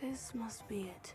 This must be it.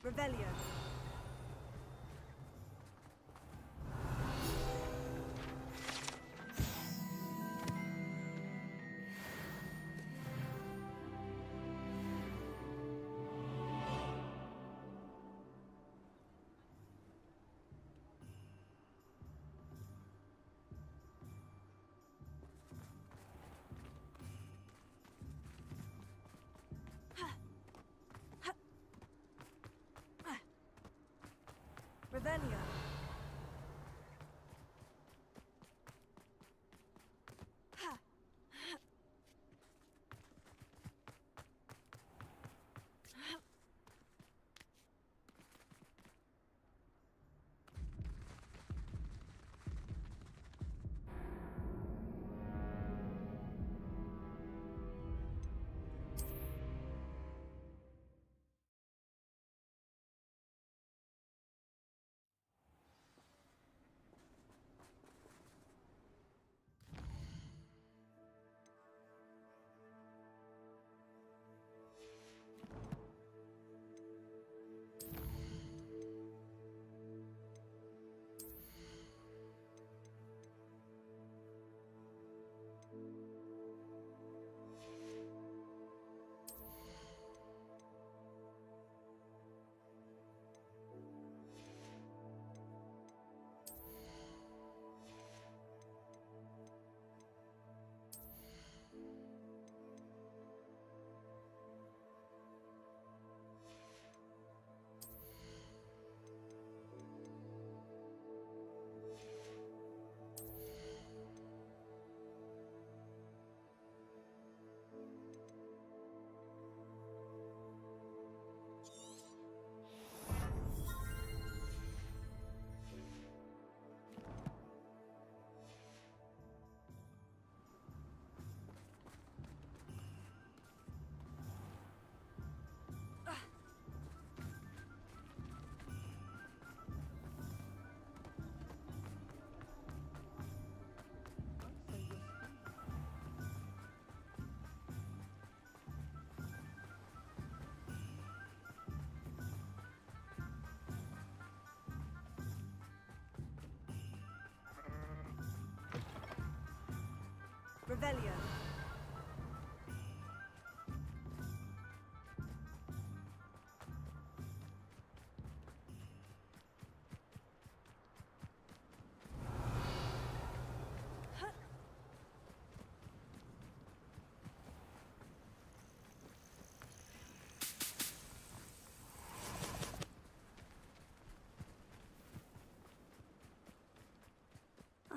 Revelio. Revelio. Revelio.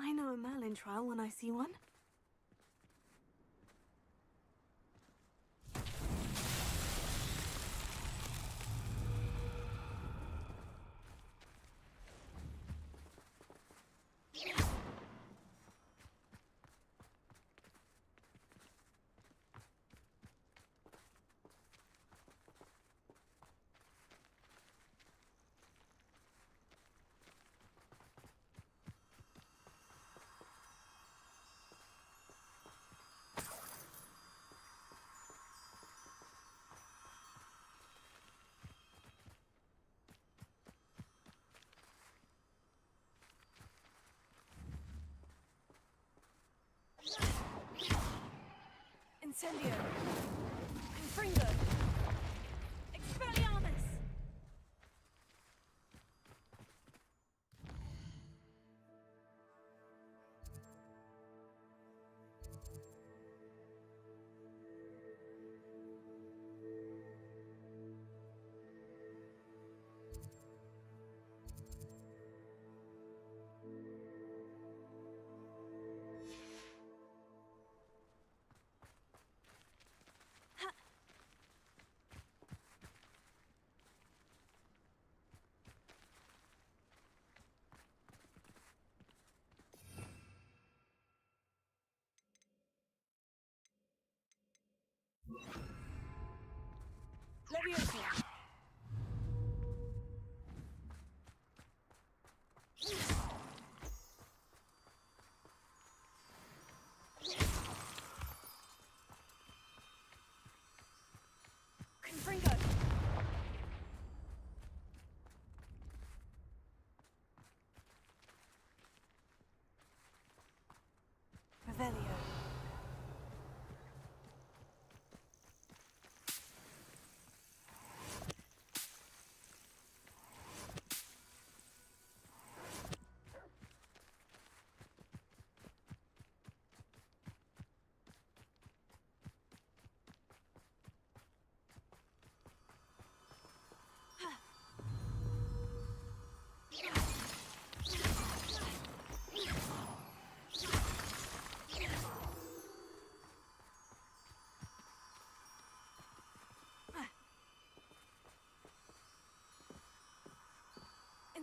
I know a Merlin trial when I see one. Incendio. Confringo. Expelliarmus.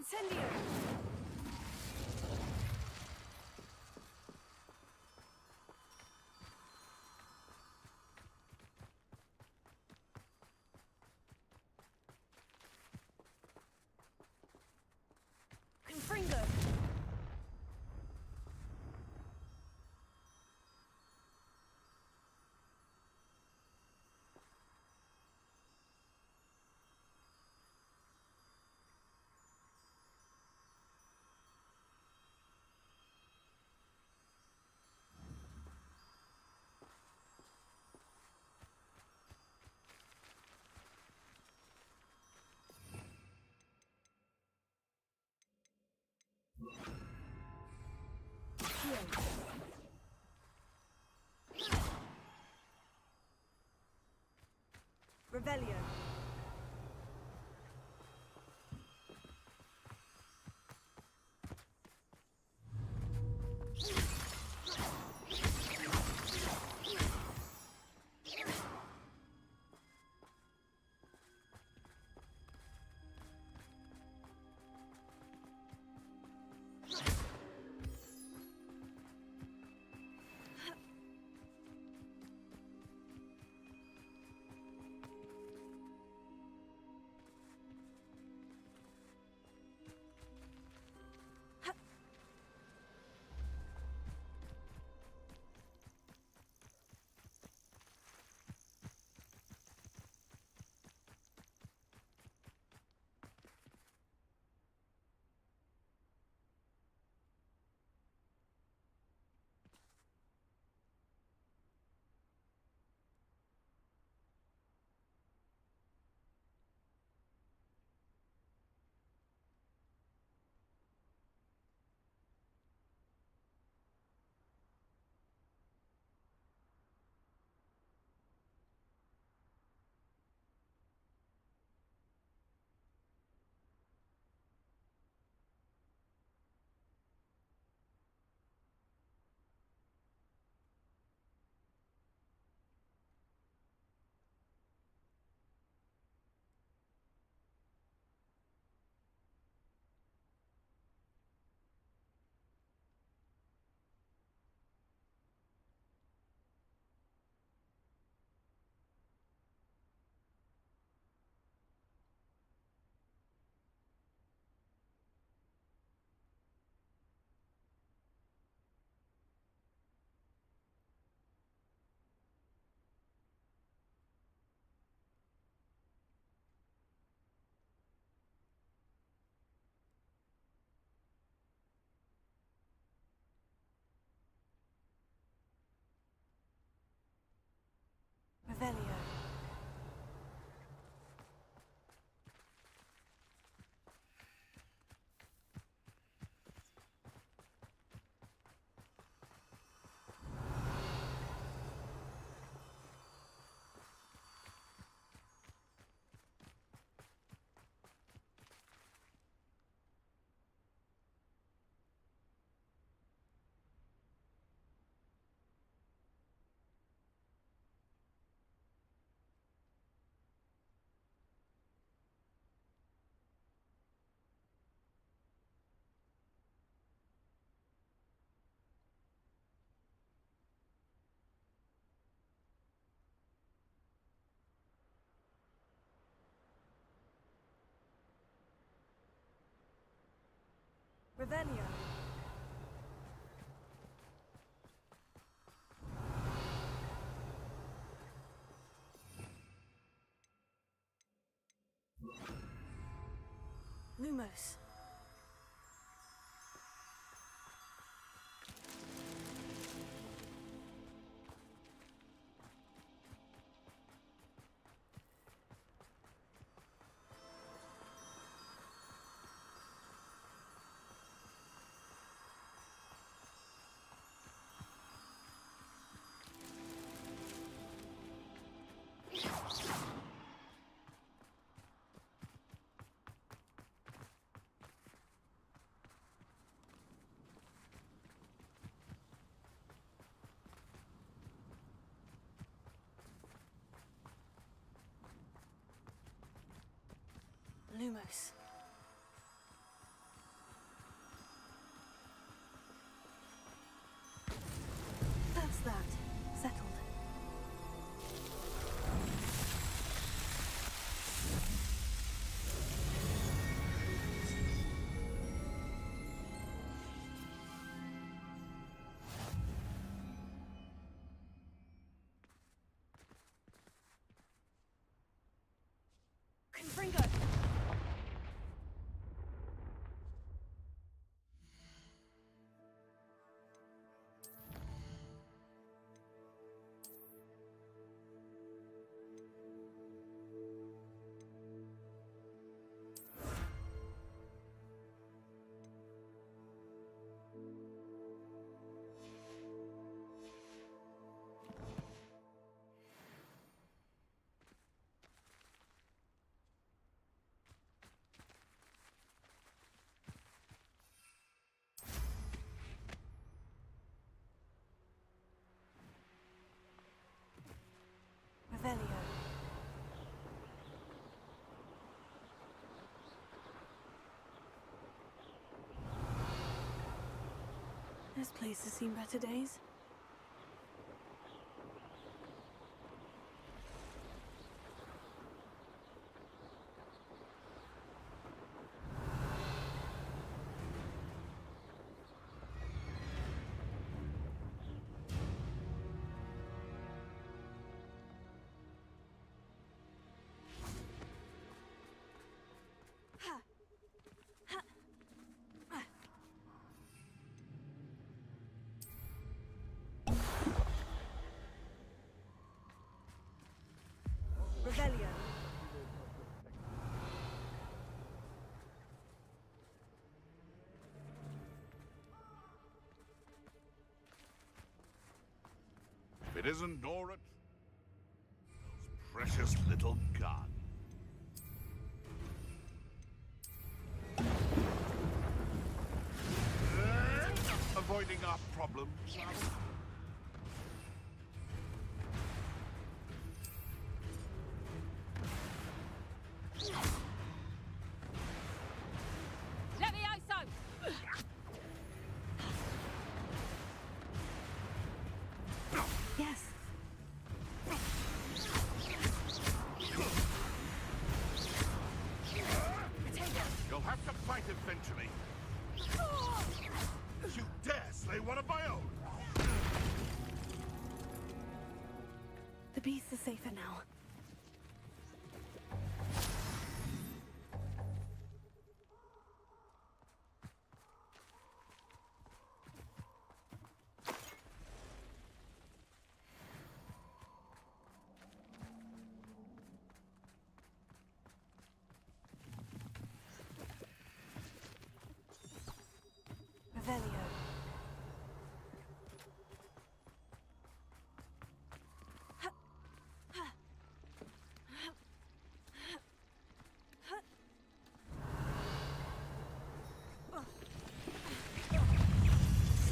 Incendio! Confringo! Revelio. Revelio. Revelio. Lumos. Lumos. This place has seen better days. Revelio. If it isn't Nora, those precious little gun. Avoiding our problems. Levioso! Yes. You'll have to fight eventually. You dare slay one of my own! The beasts are safer now. Revelio.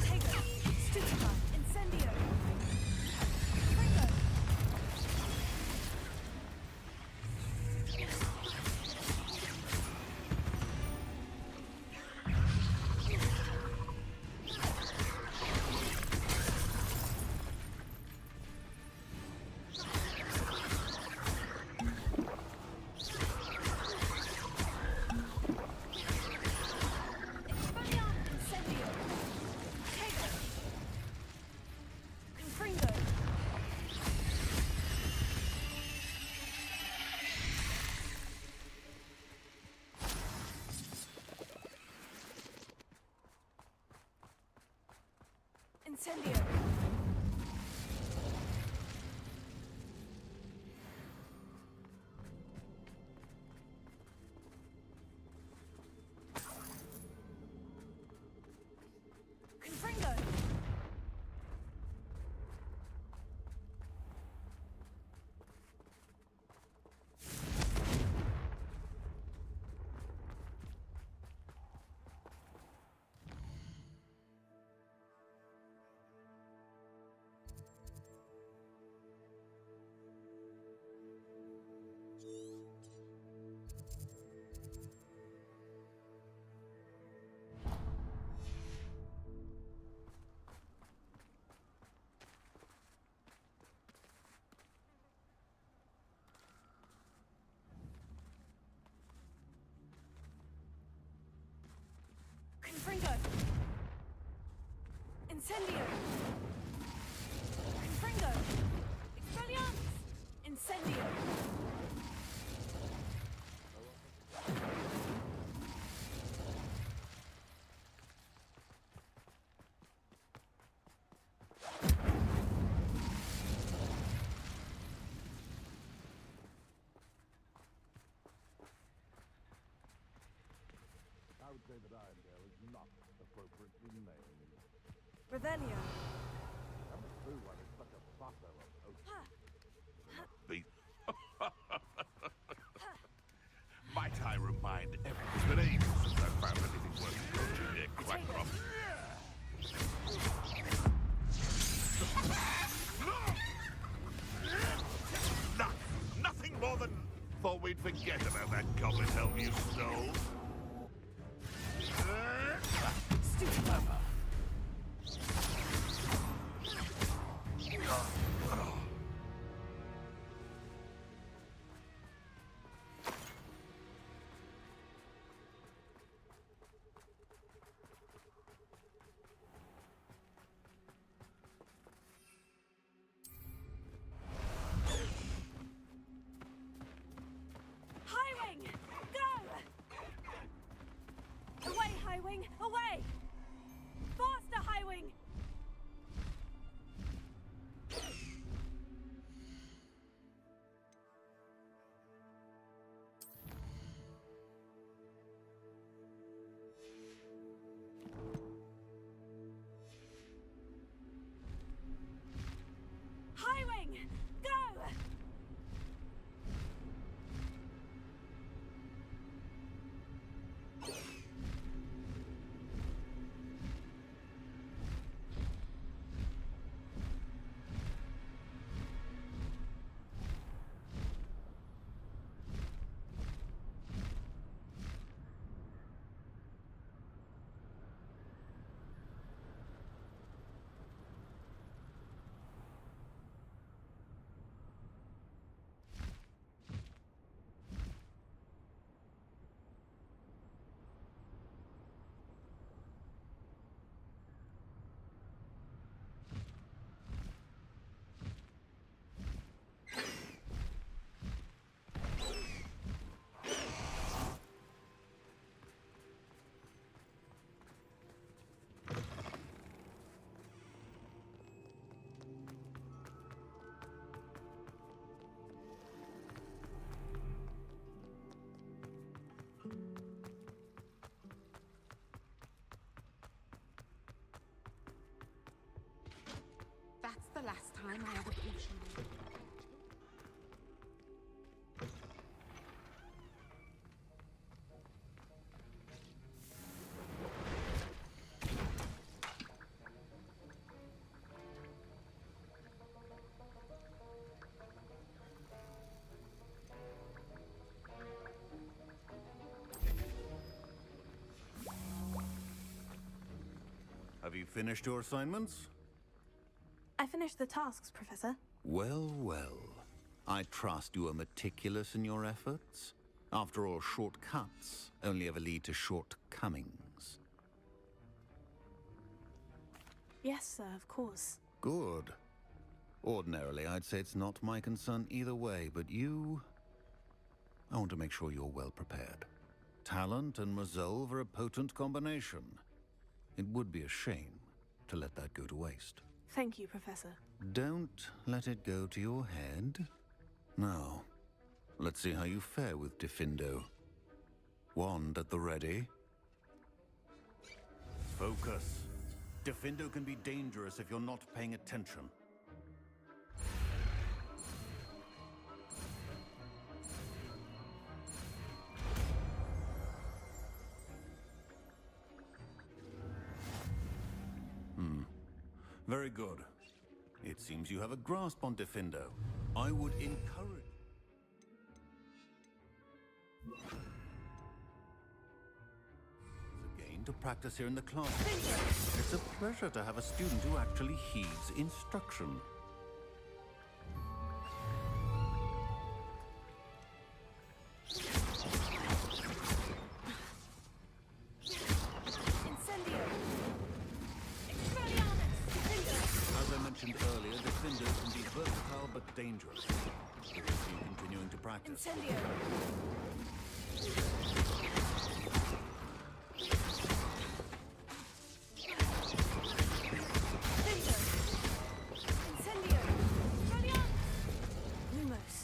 Tego. Stupefy. Incendio. Ringo. Expelliarmus. Incendio. Tego. Confringo. Incendio. Confringo. Confringo. Incendio. Confringo. Expelliarmus. Incendio. I would say that Irondale is not appropriately named. Revelio. Comes through when it's such a buffer of Ha. Might I remind everyone, it's been ages since I found anything worth approaching near Quackcroft. Nothing more than thought we'd forget about that goblet helm you stole. Stupefy. time I ever appreciated. Have you finished your assignments? I finished the tasks, Professor. Well, well. I trust you are meticulous in your efforts. After all, shortcuts only ever lead to shortcomings. Yes, sir, of course. Good. Ordinarily, I'd say it's not my concern either way, but you... I want to make sure you're well prepared. Talent and resolve are a potent combination. It would be a shame to let that go to waste. Thank you, Professor. Don't let it go to your head. Now, let's see how you fare with Diffindo. Wand at the ready. Focus. Diffindo can be dangerous if you're not paying attention. Very good. It seems you have a grasp on Diffindo. I would encourage... It's a gain to practice here in the class. It's a pleasure to have a student who actually heeds instruction. Incendio! Expelliarmus! As I mentioned earlier, Diffindo can be versatile but dangerous. It is you continuing to practice. Incendio! Incendio! Expelliarmus! Lumos.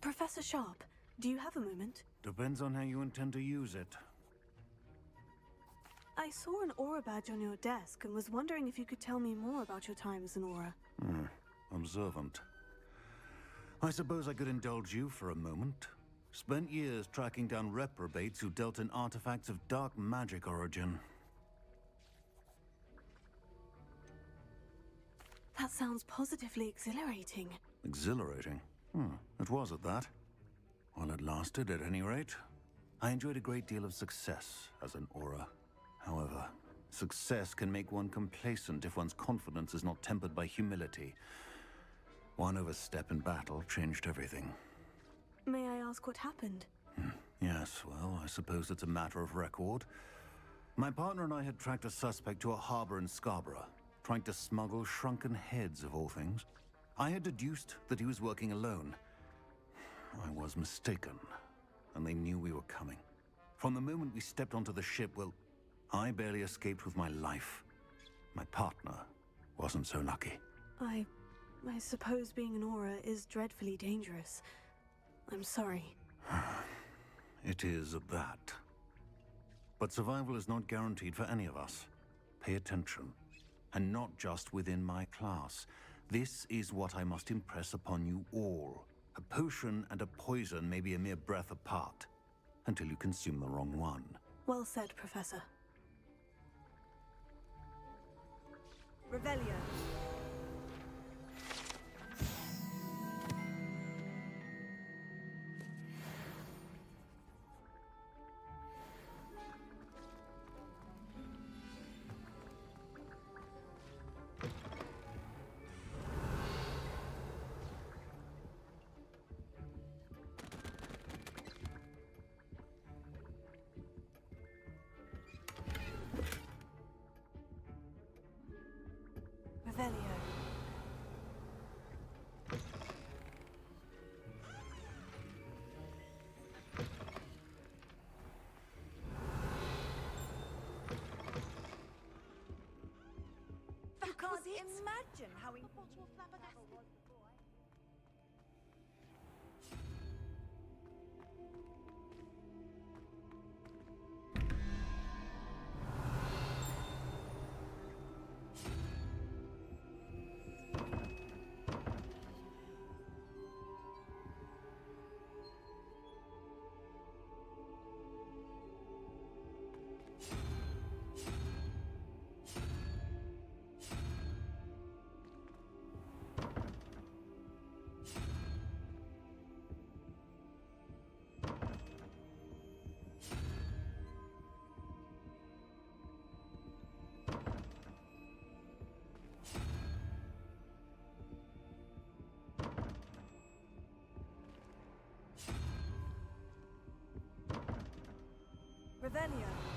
Professor Sharp, do you have a moment? Depends on how you intend to use it. I saw an aura badge on your desk and was wondering if you could tell me more about your time as an aura. Observant. I suppose I could indulge you for a moment. Spent years tracking down reprobates who dealt in artifacts of dark magic origin. That sounds positively exhilarating. Exhilarating. It was at that. While it lasted, at any rate. I enjoyed a great deal of success as an aura. However, success can make one complacent if one's confidence is not tempered by humility. One overstep in battle changed everything. May I ask what happened? Yes, well, I suppose it's a matter of record. My partner and I had tracked a suspect to a harbor in Scarborough, trying to smuggle shrunken heads of all things. I had deduced that he was working alone. I was mistaken, and they knew we were coming. From the moment we stepped onto the ship, well, I barely escaped with my life. My partner wasn't so lucky. I suppose being an aura is dreadfully dangerous. I'm sorry. It is at that. But survival is not guaranteed for any of us. Pay attention. And not just within my class. This is what I must impress upon you all. A potion and a poison may be a mere breath apart, until you consume the wrong one. Well said, Professor. Revelio. Revelio. You can't imagine how important Revelio.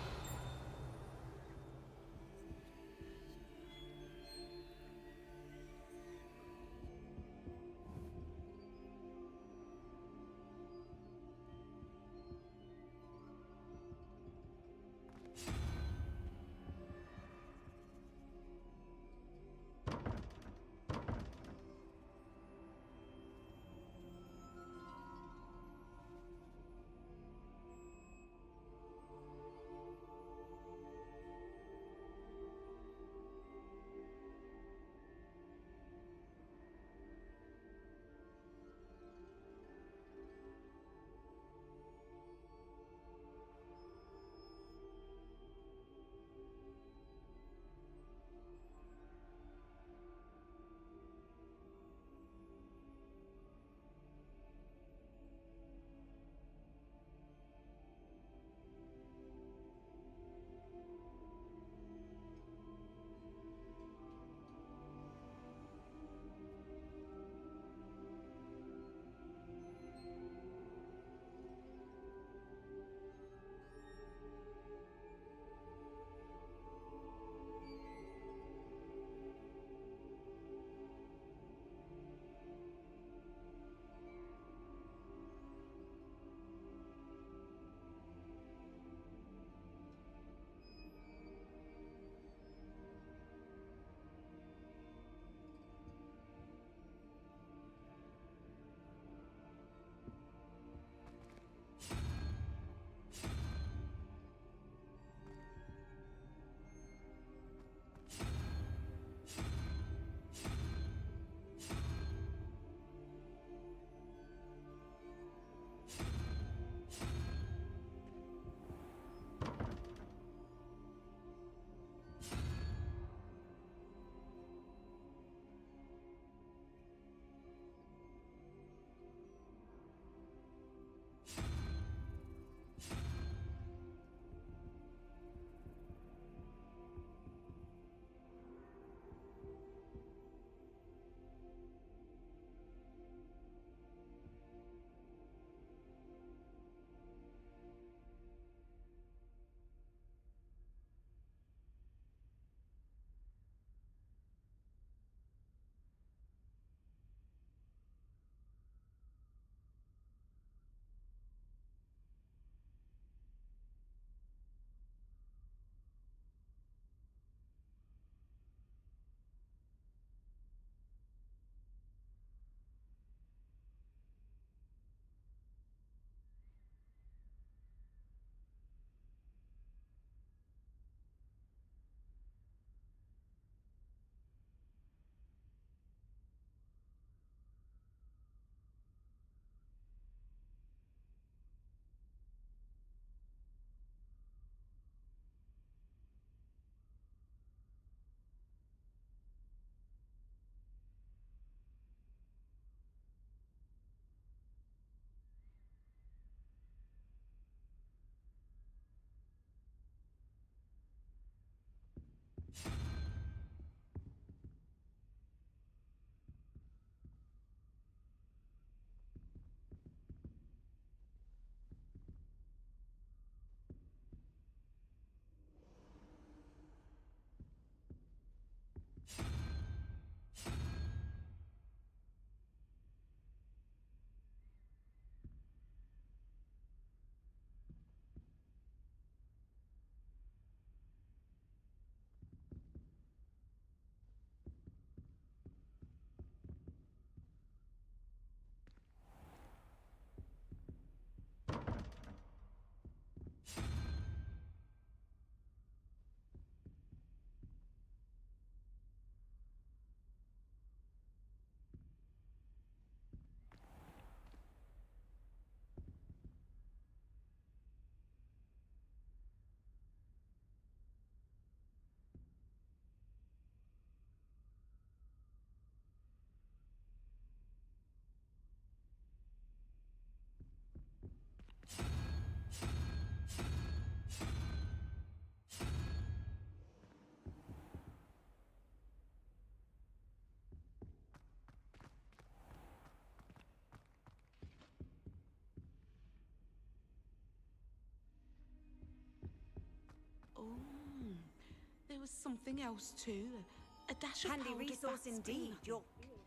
was something else too. A dash of Handy powdered resource bath spring indeed, nothing. your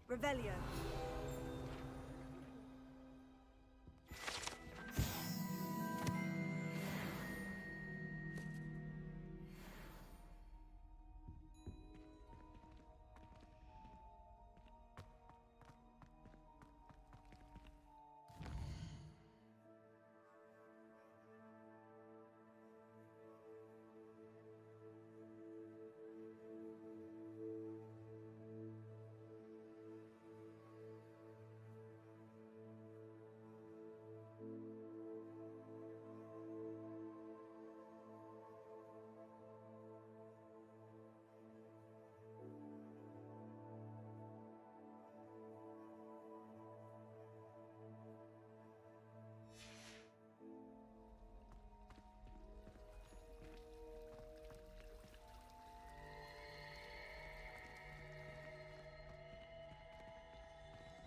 Revelio.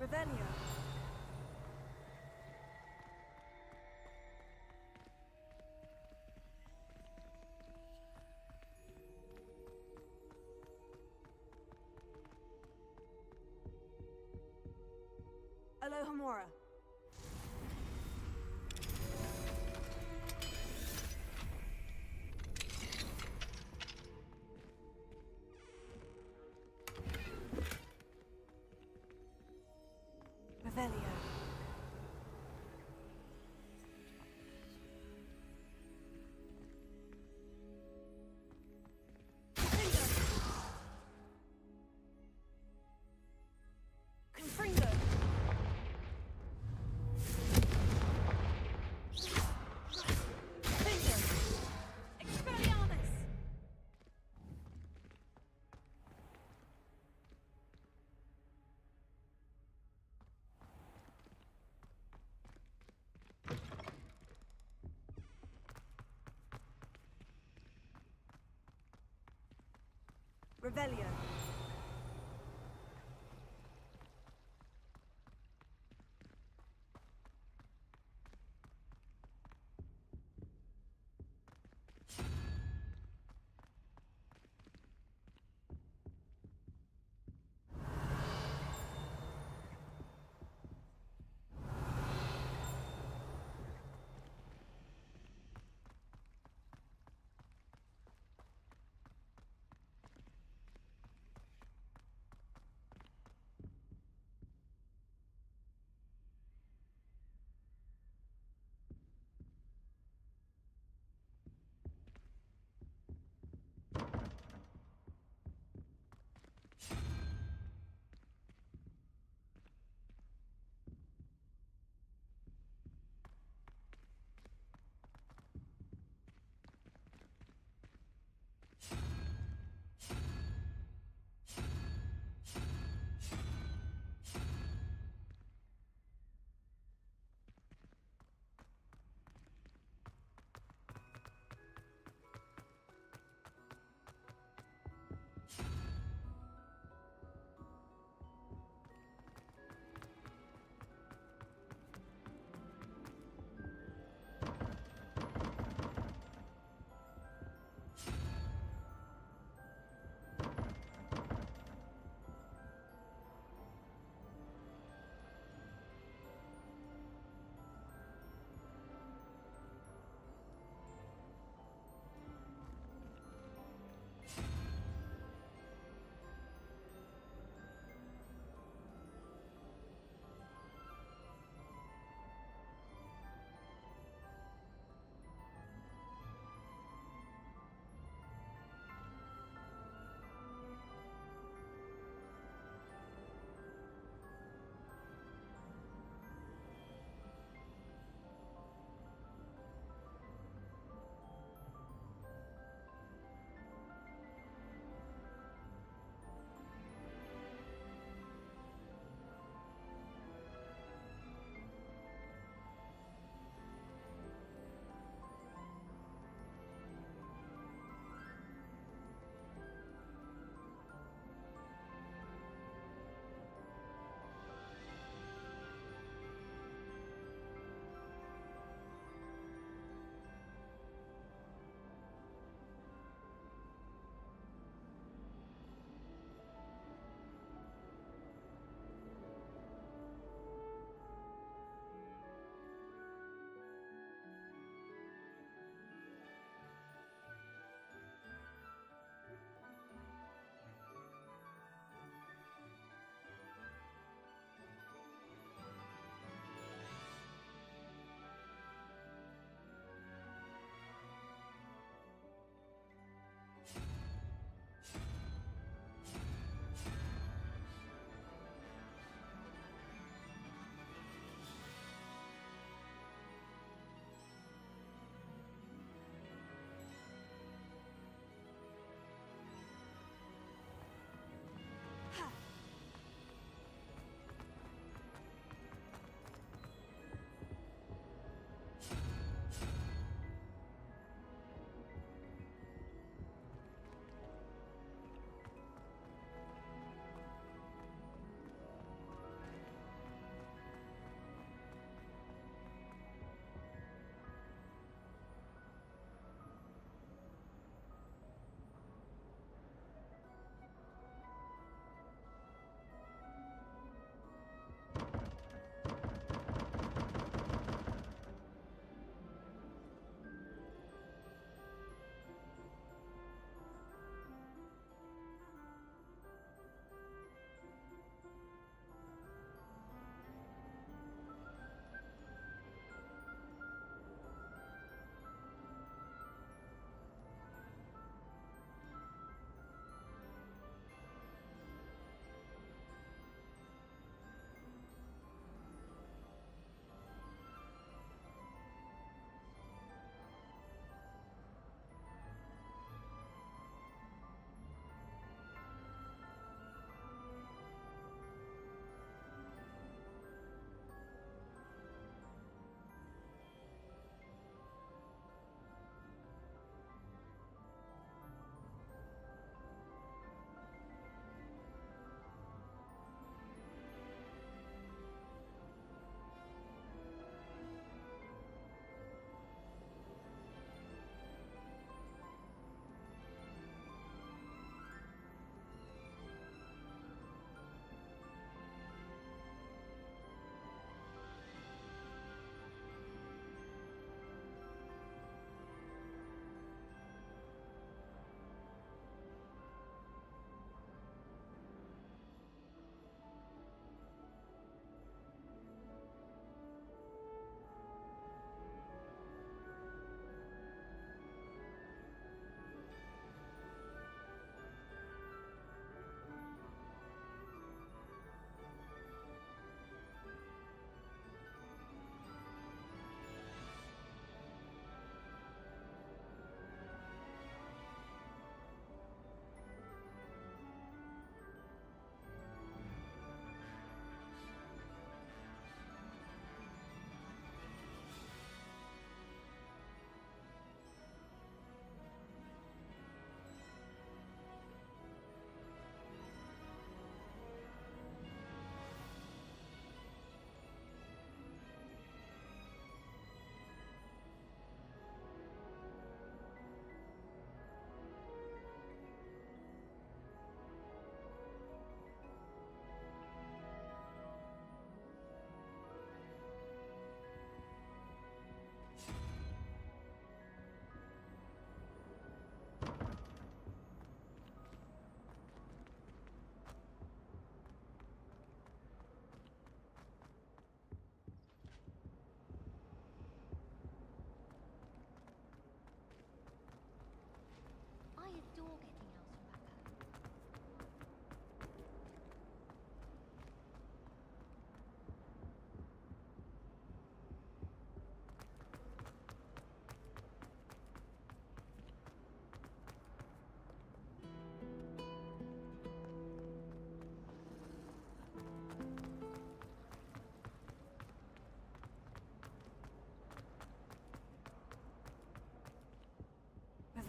Revelio. Alohomora. Revelio. Confringo. Confringo. Expelliarmus. Revelio.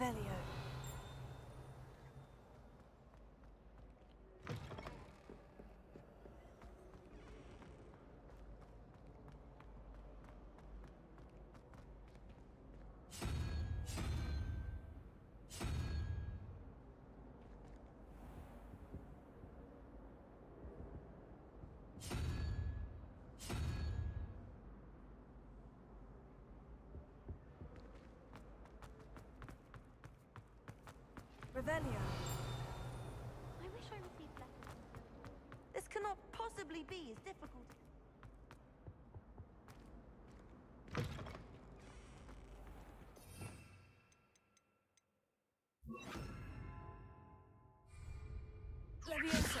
Revelio. Revelio. I wish I received letters. This cannot possibly be as difficult. Levioso.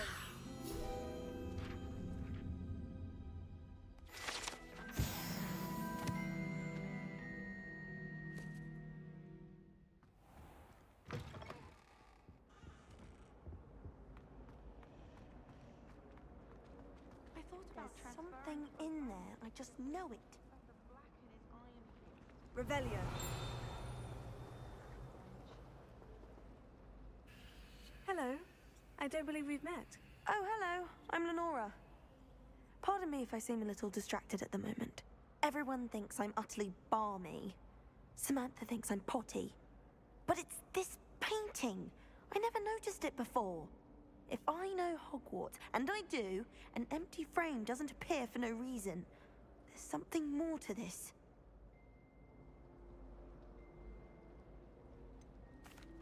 There's something in there. I just know it. Revelio. Hello. I don't believe we've met. Oh, hello. I'm Lenora. Pardon me if I seem a little distracted at the moment. Everyone thinks I'm utterly balmy. Samantha thinks I'm potty. But it's this painting. I never noticed it before. If I know Hogwarts, and I do, an empty frame doesn't appear for no reason. There's something more to this.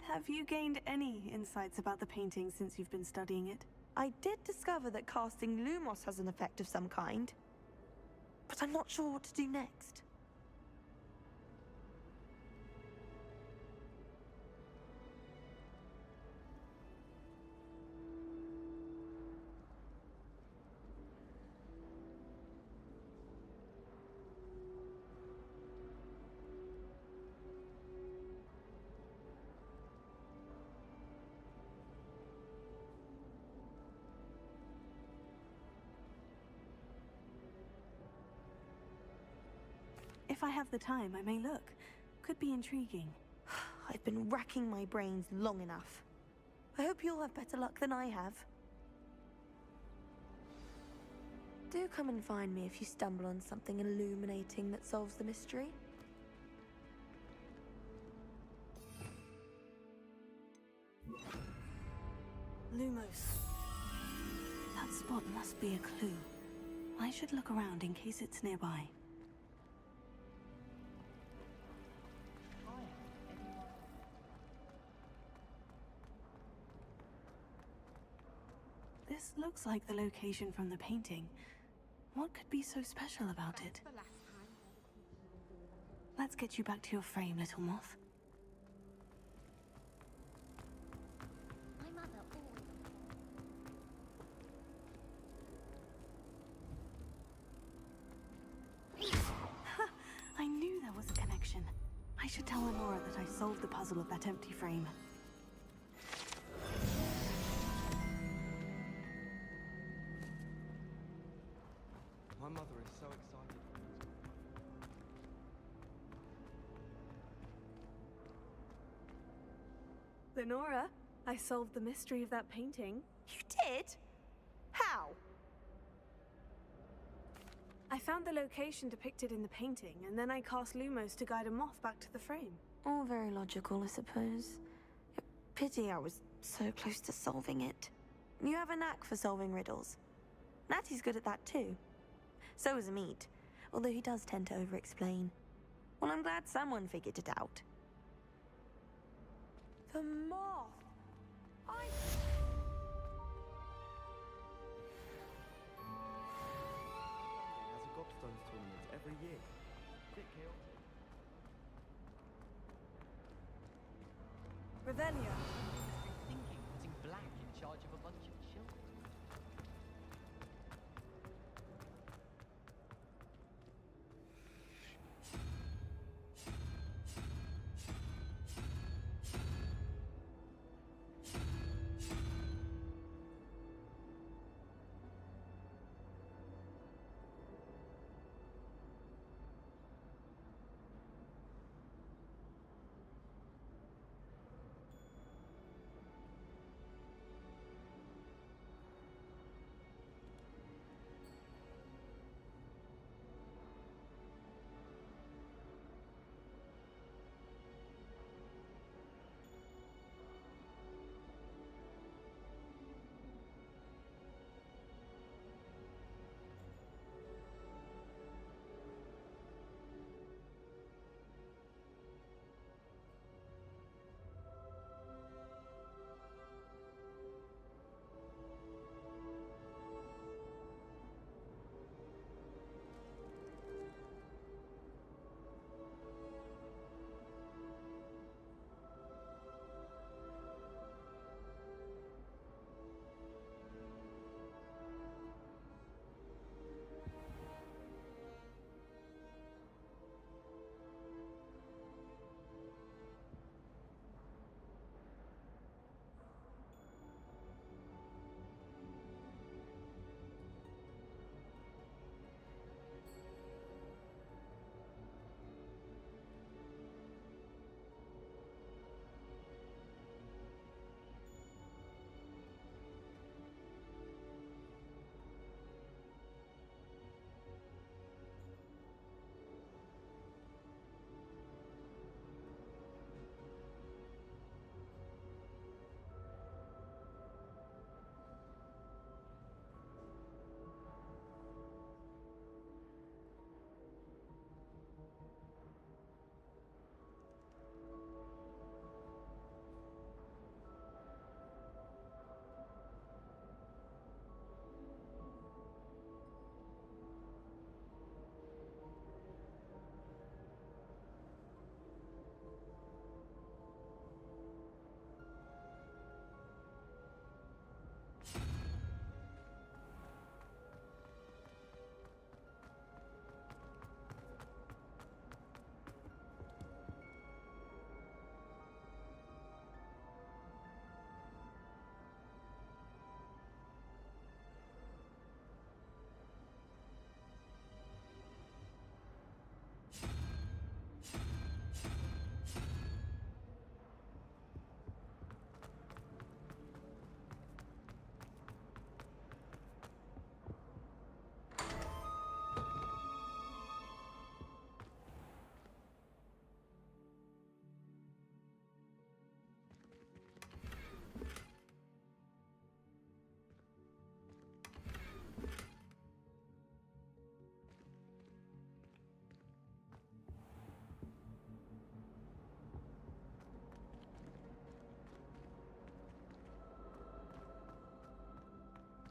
Have you gained any insights about the painting since you've been studying it? I did discover that casting Lumos has an effect of some kind. But I'm not sure what to do next. If I have the time, I may look. Could be intriguing. I've been racking my brains long enough. I hope you'll have better luck than I have. Do come and find me if you stumble on something illuminating that solves the mystery. Lumos. That spot must be a clue. I should look around in case it's nearby. This looks like the location from the painting. What could be so special about it? Let's get you back to your frame, little moth. My mother always... I knew there was a connection. I should tell Lenora that I solved the puzzle of that empty frame. My mother is so excited. Lenora, I solved the mystery of that painting. You did? How? I found the location depicted in the painting, and then I cast Lumos to guide a moth back to the frame. All very logical, I suppose. Pity I was so close to solving it. You have a knack for solving riddles. Natty's good at that too. So is Amit, although he does tend to over-explain. Well, I'm glad someone figured it out. The moth! Has a gobstones tournament every year. Bit chaotic. Revelio. Thinking putting Black in charge of a bunch of children.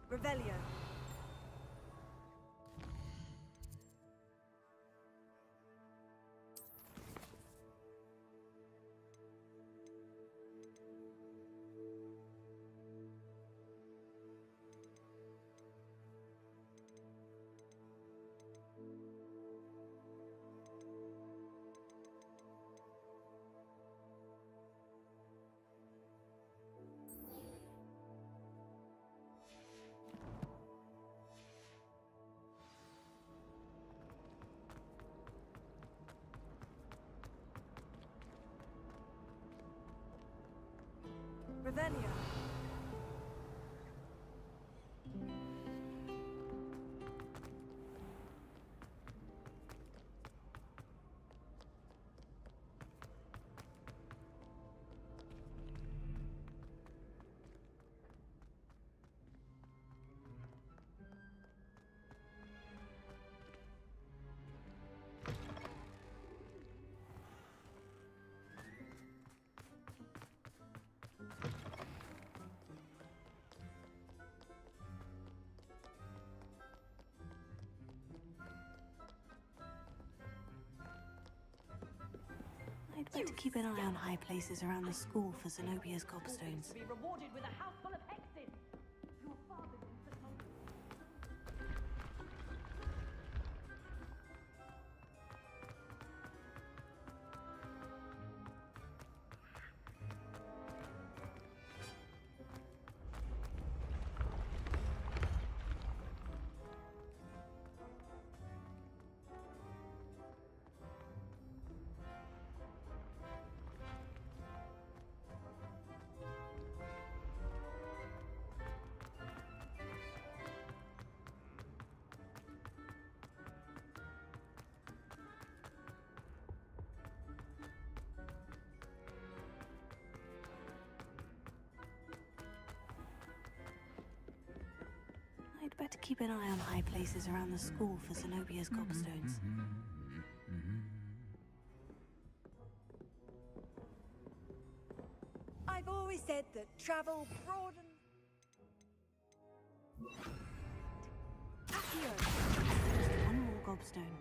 Revelio. Revelio. I'd better keep an eye on high places around the school for Zenobia's gobstones. To be rewarded with a house full of hexes. Your father used to come. I'd better keep an eye on high places around the school for Zenobia's gobstones. I've always said that travel broadens. Accio. Just one more gobstone.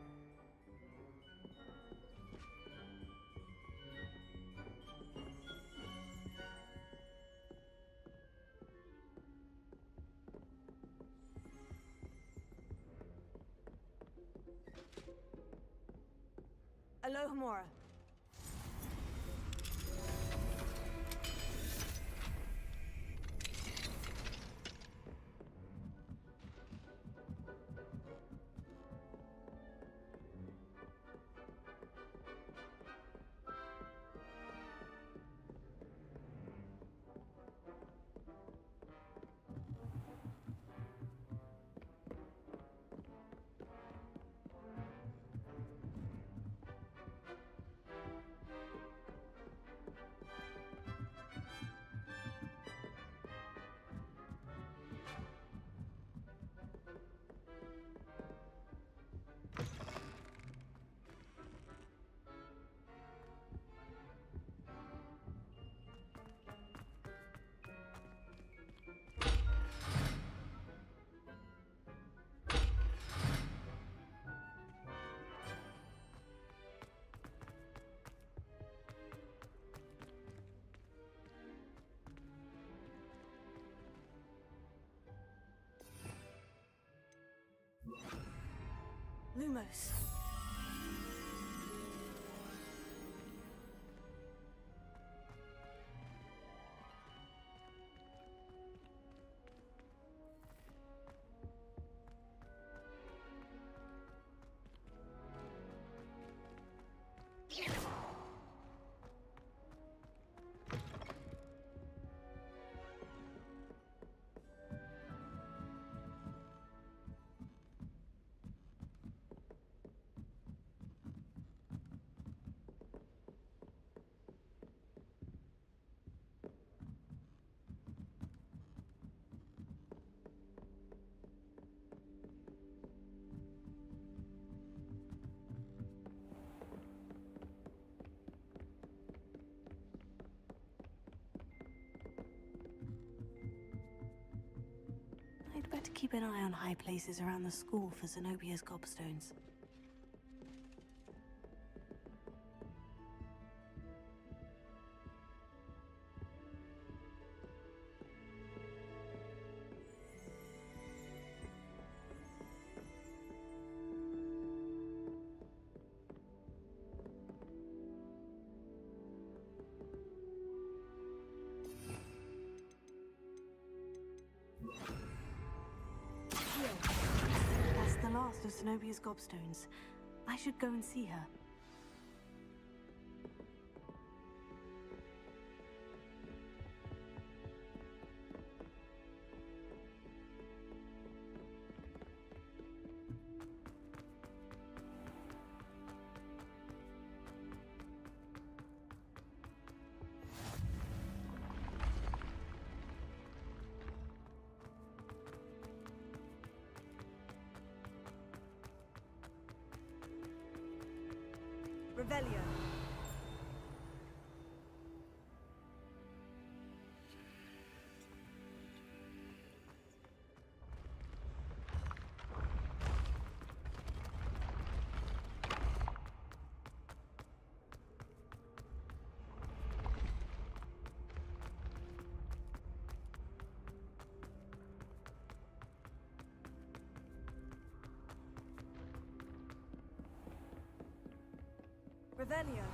Alohomora. Lumos. Better keep an eye on high places around the school for Zenobia's gobstones. That's the last of Zenobia's gobstones. I should go and see her. Revelio. Revelio.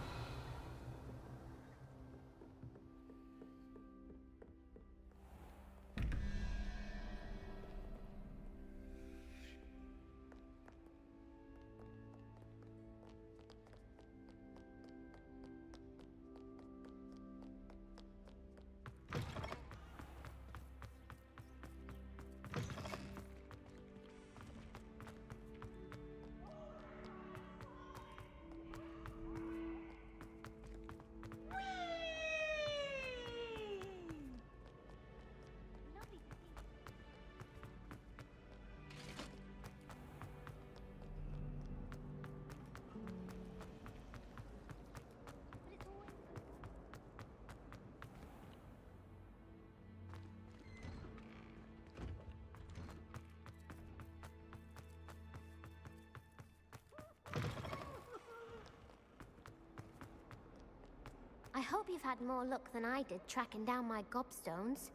I hope you've had more luck than I did tracking down my gobstones.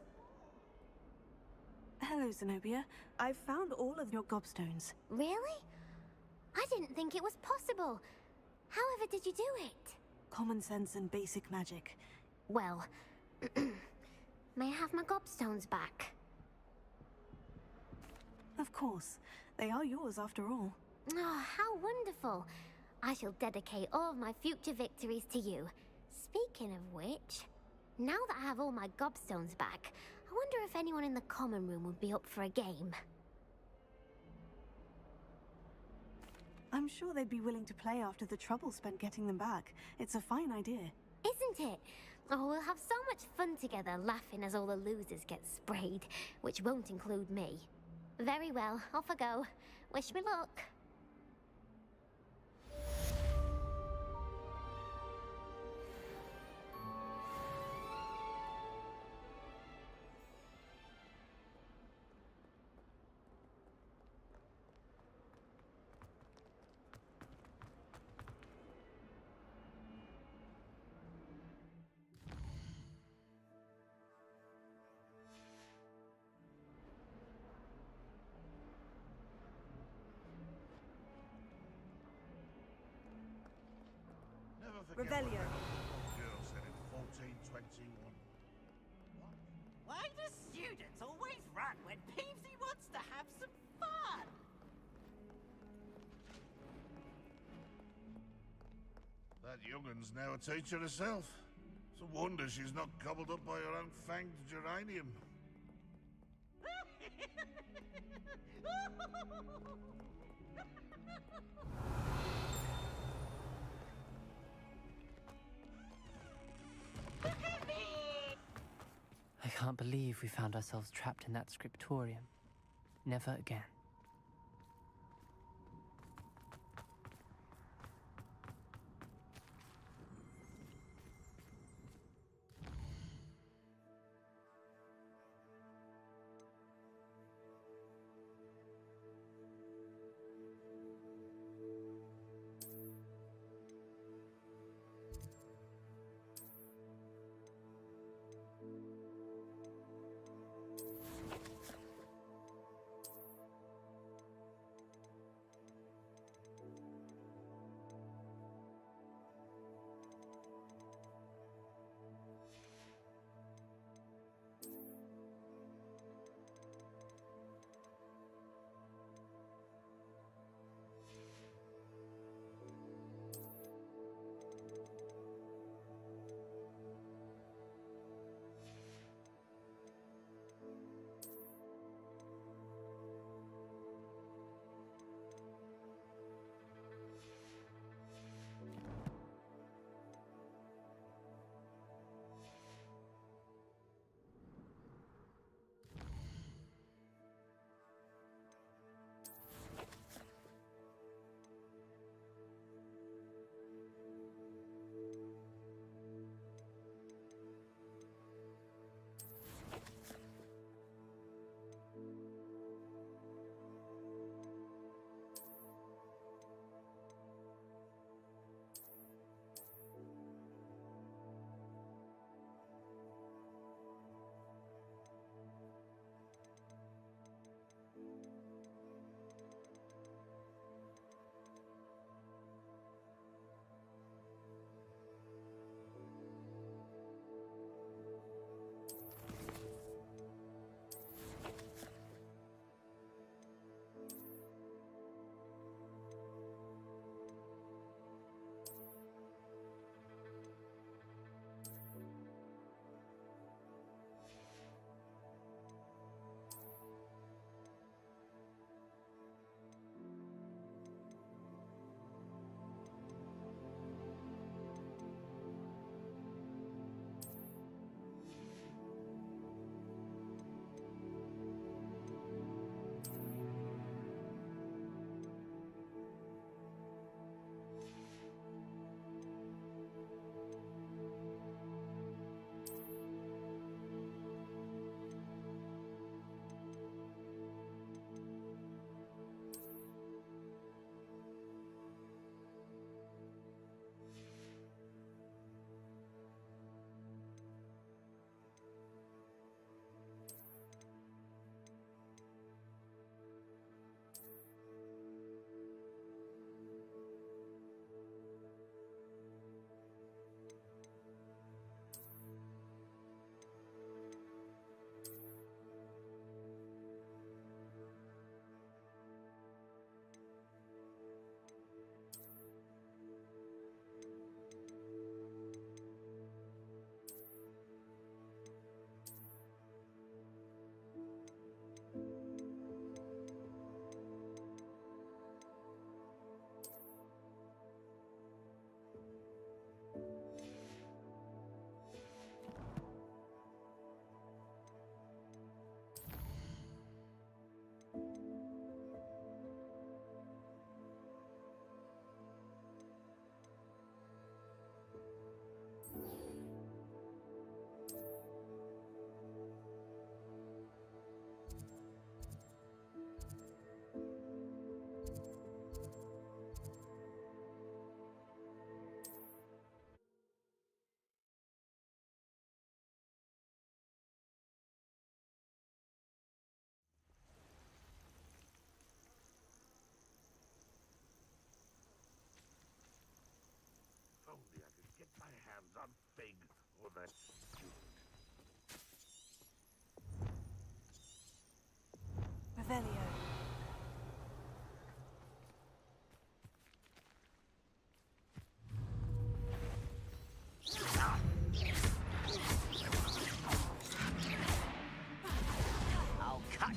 Hello, Zenobia. I've found all of your gobstones. Really? I didn't think it was possible. However did you do it? Common sense and basic magic. Well, may I have my gobstones back? Of course. They are yours after all. Oh, how wonderful. I shall dedicate all of my future victories to you. Speaking of which, now that I have all my gobstones back, I wonder if anyone in the common room would be up for a game. I'm sure they'd be willing to play after the trouble spent getting them back. It's a fine idea. Isn't it? Oh, we'll have so much fun together laughing as all the losers get sprayed, which won't include me. Very well, off I go. Wish me luck. Never forget Revelio. what the girl said in 1421. Why do students always run when Peevesy wants to have some fun? That young'un's now a teacher herself. It's a wonder she's not gobbled up by her own fanged geranium. I can't believe we found ourselves trapped in that scriptorium. Never again.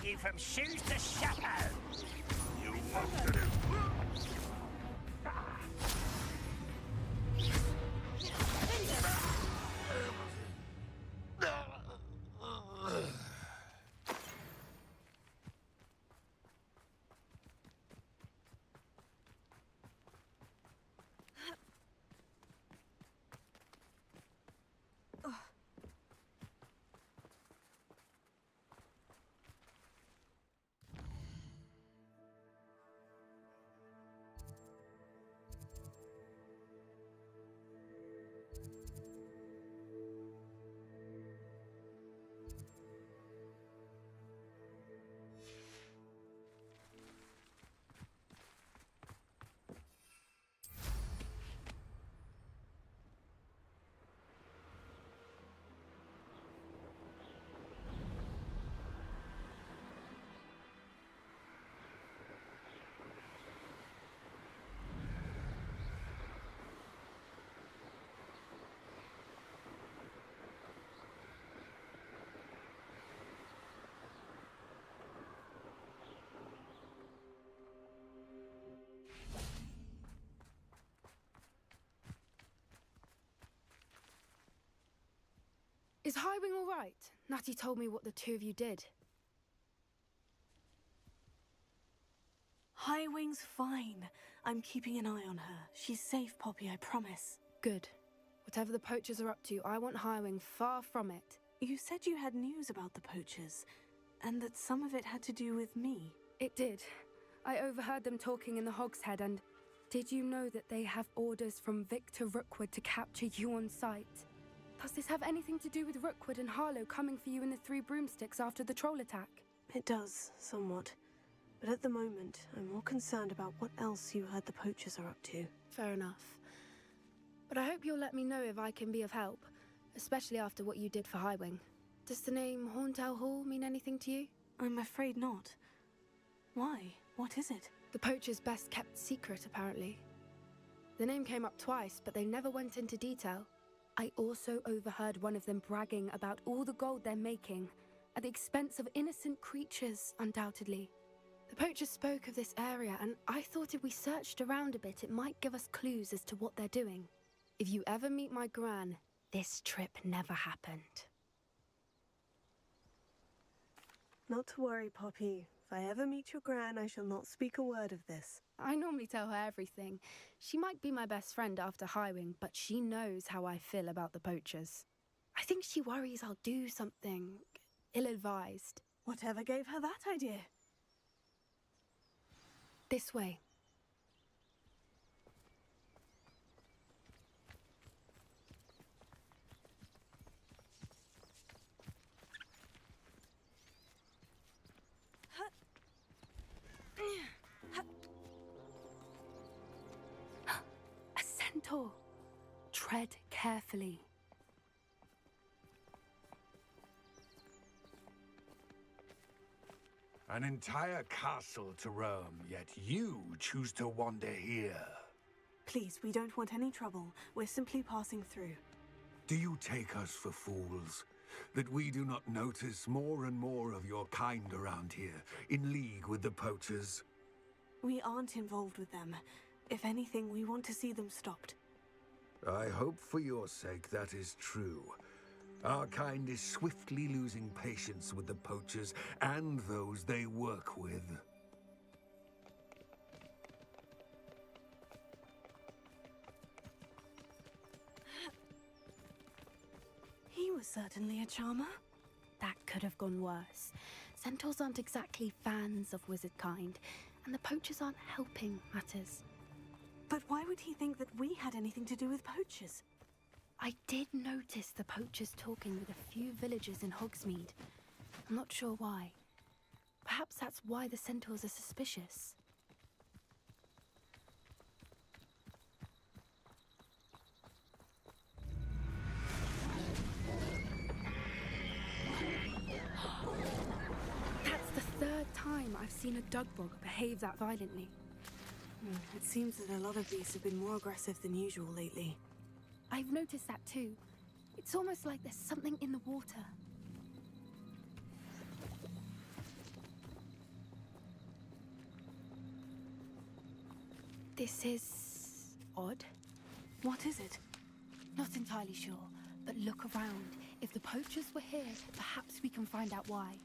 you from shoes to chapeau. You wanted it. Is Highwing all right? Natty told me what the two of you did. Highwing's fine. I'm keeping an eye on her. She's safe, Poppy, I promise. Good. Whatever the poachers are up to, I want Highwing far from it. You said you had news about the poachers, and that some of it had to do with me. It did. I overheard them talking in the Hogshead, and did you know that they have orders from Victor Rookwood to capture you on sight? Does this have anything to do with Rookwood and Harlow coming for you in the Three Broomsticks after the troll attack? It does, somewhat. But at the moment, I'm more concerned about what else you heard the poachers are up to. Fair enough. But I hope you'll let me know if I can be of help, especially after what you did for Highwing. Does the name Horntail Hall mean anything to you? I'm afraid not. Why? What is it? The poachers' best kept secret, apparently. The name came up twice, but they never went into detail. I also overheard one of them bragging about all the gold they're making, at the expense of innocent creatures, undoubtedly. The poachers spoke of this area, and I thought if we searched around a bit, it might give us clues as to what they're doing. If you ever meet my gran, this trip never happened. Not to worry, Poppy. If I ever meet your gran, I shall not speak a word of this. I normally tell her everything. She might be my best friend after Highwing, but she knows how I feel about the poachers. I think she worries I'll do something ill-advised. Whatever gave her that idea? This way. A centaur. Tread carefully. An entire castle to roam, yet you choose to wander here. Please, we don't want any trouble. We're simply passing through. Do you take us for fools? That we do not notice more and more of your kind around here, in league with the poachers? We aren't involved with them. If anything, we want to see them stopped. I hope for your sake that is true. Our kind is swiftly losing patience with the poachers and those they work with. He was certainly a charmer. That could have gone worse. Centaurs aren't exactly fans of wizard kind, and the poachers aren't helping matters. But why would he think that we had anything to do with poachers? I did notice the poachers talking with a few villagers in Hogsmeade. I'm not sure why. Perhaps that's why the centaurs are suspicious. That's the third time I've seen a Dugbog behave that violently. It seems that a lot of these have been more aggressive than usual lately. I've noticed that too. It's almost like there's something in the water. This is odd. What is it? Not entirely sure, but look around. If the poachers were here, perhaps we can find out why.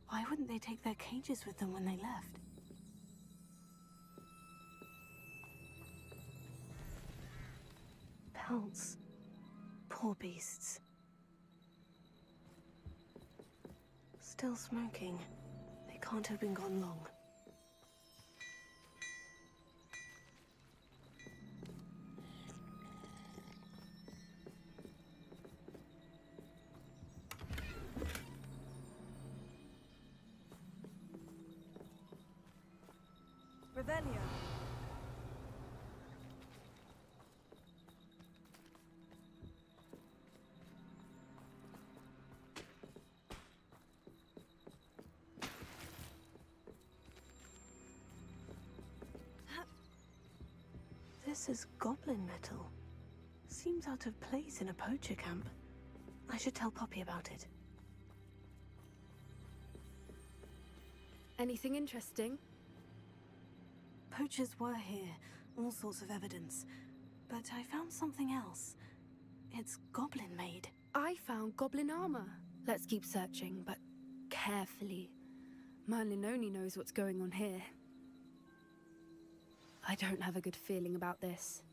Why wouldn't they take their cages with them when they left? Pelts. Poor beasts. Still smoking. They can't have been gone long. Revelio. This is goblin metal. Seems out of place in a poacher camp. I should tell Poppy about it. Anything interesting? Poachers were here, all sorts of evidence. But I found something else. It's goblin-made. I found goblin armor. Let's keep searching, but carefully. Merlin only knows what's going on here. I don't have a good feeling about this.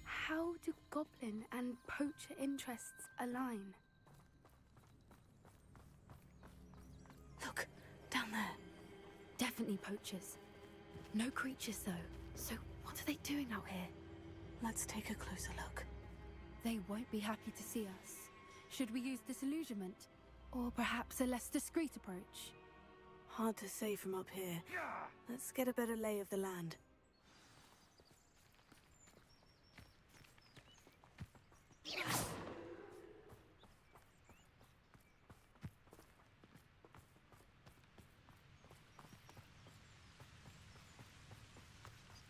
How do goblin and poacher interests align? Look, down there. Definitely poachers. No creatures, though. So what are they doing out here? Let's take a closer look. They won't be happy to see us. Should we use disillusionment? Or perhaps a less discreet approach? Hard to say from up here. Let's get a better lay of the land.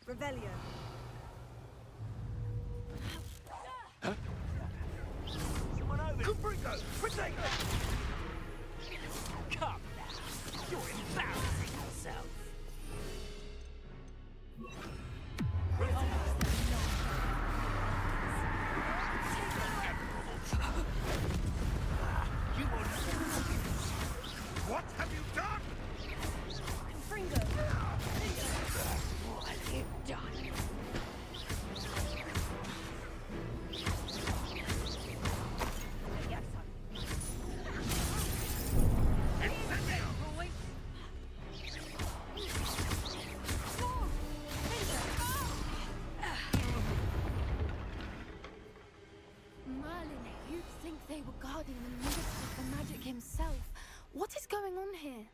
Revelio. Huh? Someone over! Confringo! Protect! Come now! You're embarrassing yourself! You will What have you done? Confringo! What have you done? Merlin, you'd think they were guarding the minister for magic himself. What is going on here?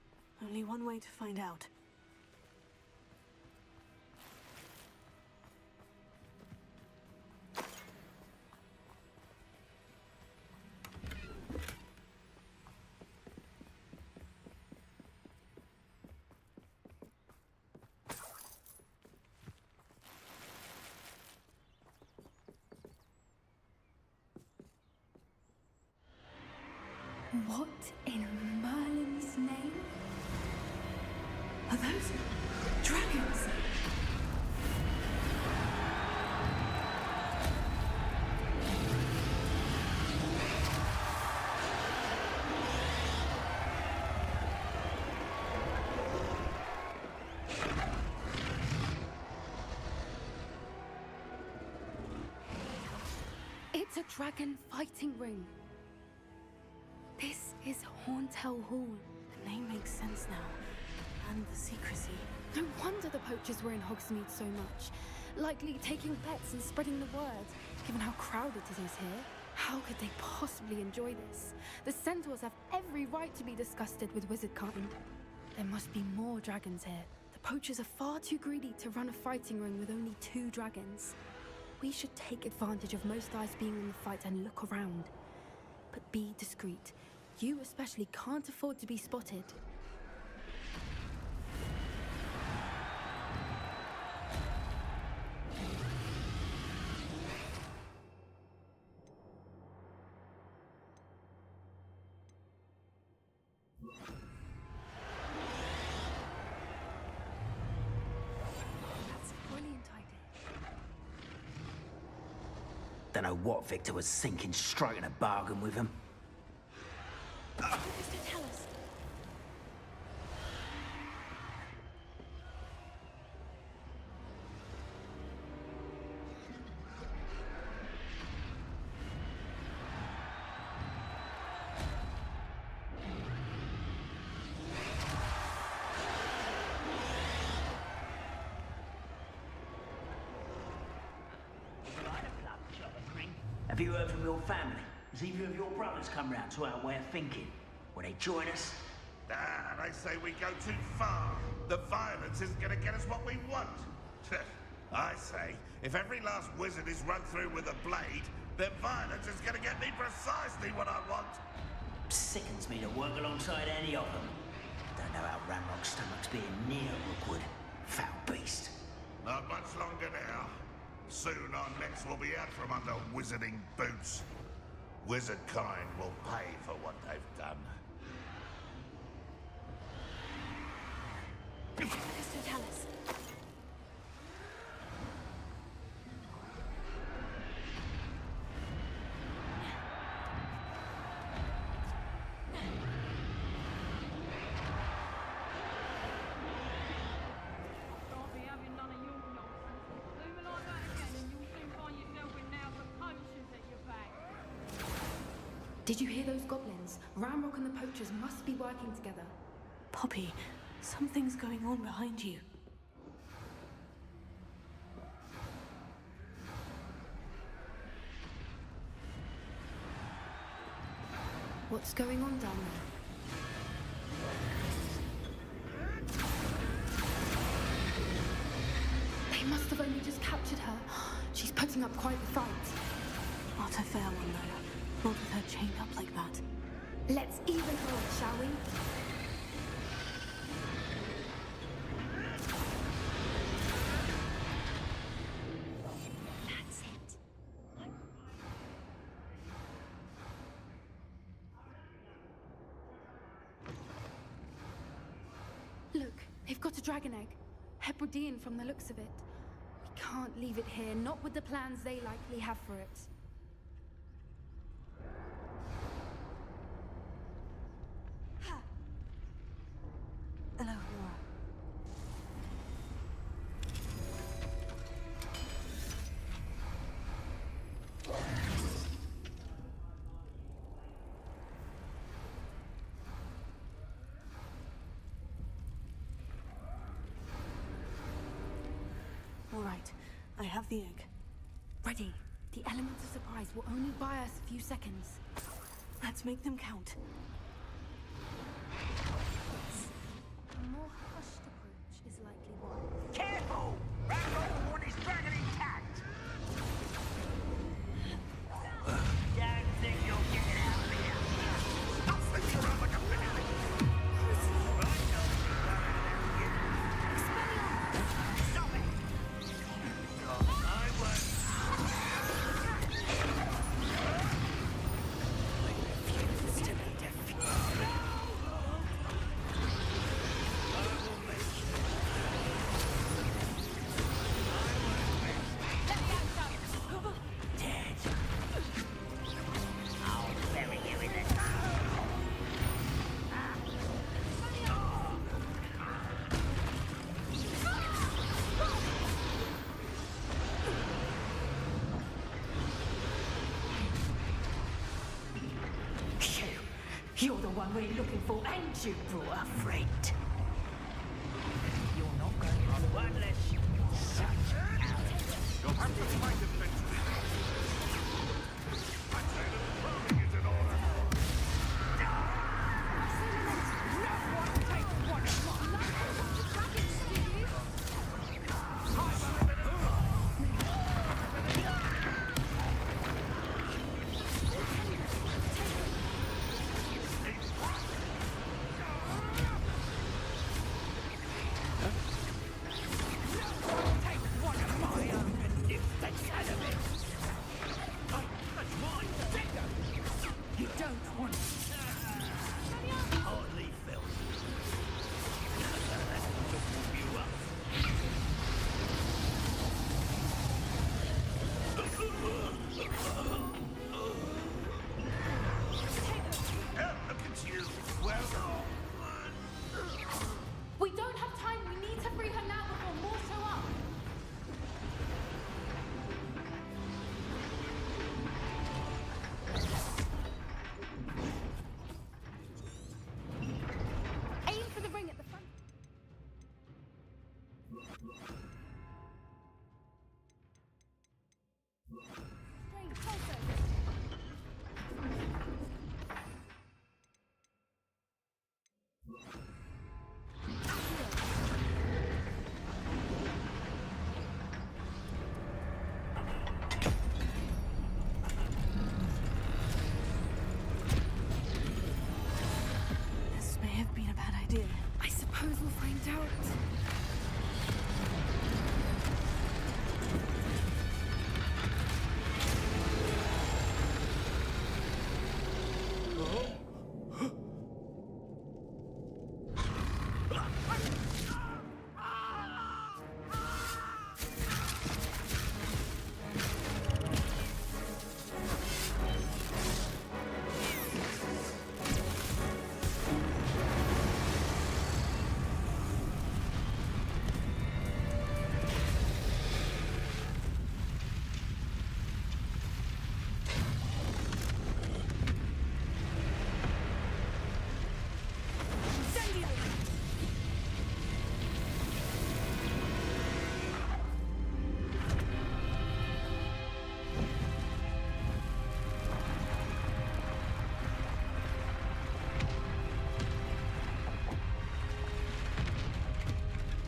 Only one way to find out. What in Merlin's name? Are those dragons? It's a dragon fighting ring. This is Hauntel Hall. The name makes sense now. And the secrecy. No wonder the poachers were in Hogsmeade so much. Likely taking bets and spreading the word. Given how crowded it is here, how could they possibly enjoy this? The centaurs have every right to be disgusted with wizard kind. There must be more dragons here. The poachers are far too greedy to run a fighting ring with only 2 dragons. We should take advantage of most eyes being in the fight and look around. But be discreet. You especially can't afford to be spotted. That's a brilliant idea. Don't know what Victor was thinking, striking a bargain with him. What does it tell us? Have you heard from your family? Has either of your brothers come round to our way of thinking? Will they join us? Ah, they say we go too far. The violence isn't going to get us what we want. I say, if every last wizard is run through with a blade, then violence is going to get me precisely what I want. Sickens me to work alongside any of them. Don't know how Ramrock's stomach's being near Rookwood. Foul beast. Not much longer now. Soon our necks will be out from under wizarding boots. Wizard kind will pay for what they've done. What does it tell us? Did you hear those goblins? Ramrock and the poachers must be working together. Poppy, something's going on behind you. What's going on down there? They must have only just captured her. She's putting up quite the fight. Not a fair one, though. Not with her chained up like that. Let's even her, shall we? That's it. Look, they've got a dragon egg. Hebridean from the looks of it. We can't leave it here, not with the plans they likely have for it. Hello, Laura. All right, I have the egg. Ready. The elements of surprise will only buy us a few seconds. Let's make them count. A more hushed approach is likely one. Careful! Ramrock will want his dragon intact! Don't think you'll get it out of here! Stop thinking around like a minute! Stop it! I won't. Refuse to be defeated. Dead. I'll bury you in the You're the one we're looking for, and you brought a friend. You're not going to unless you such You'll have to fight eventually. I say that the clothing is in order. You don't want it. Hardly Get out.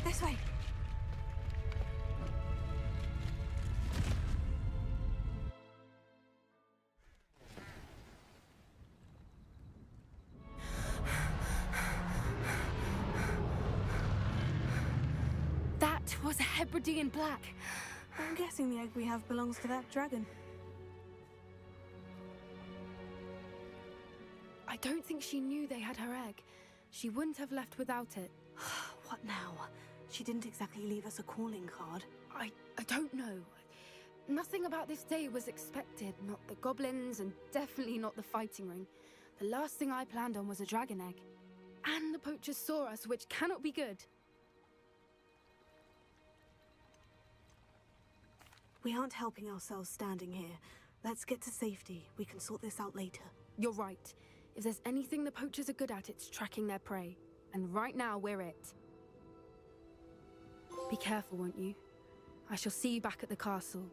This way. That was a Hebridean black. I'm guessing the egg we have belongs to that dragon. I don't think she knew they had her egg. She wouldn't have left without it. What now? She didn't exactly leave us a calling card. I don't know. Nothing about this day was expected. Not the goblins, and definitely not the fighting ring. The last thing I planned on was a dragon egg. And the poachers saw us, which cannot be good. We aren't helping ourselves standing here. Let's get to safety. We can sort this out later. You're right. If there's anything the poachers are good at, it's tracking their prey. And right now, we're it. Be careful, won't you? I shall see you back at the castle.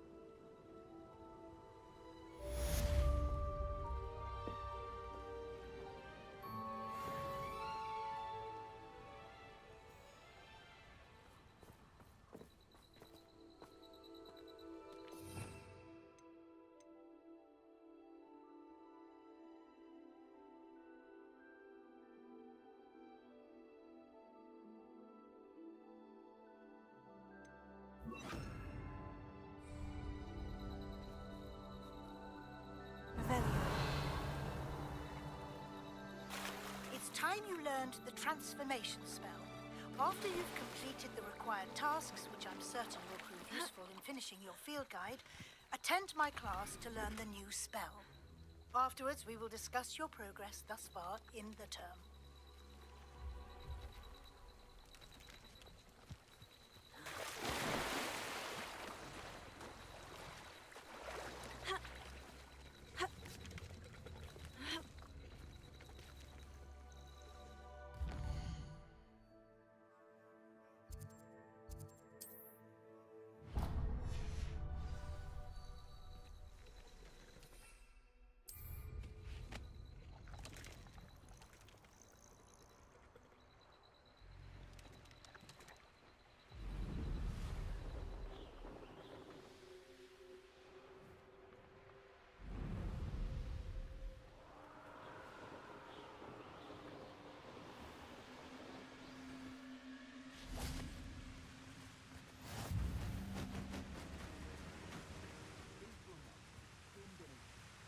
It's time you learned the transformation spell. After you've completed the required tasks, which I'm certain will prove useful in finishing your field guide, attend my class to learn the new spell. Afterwards, we will discuss your progress thus far in the term.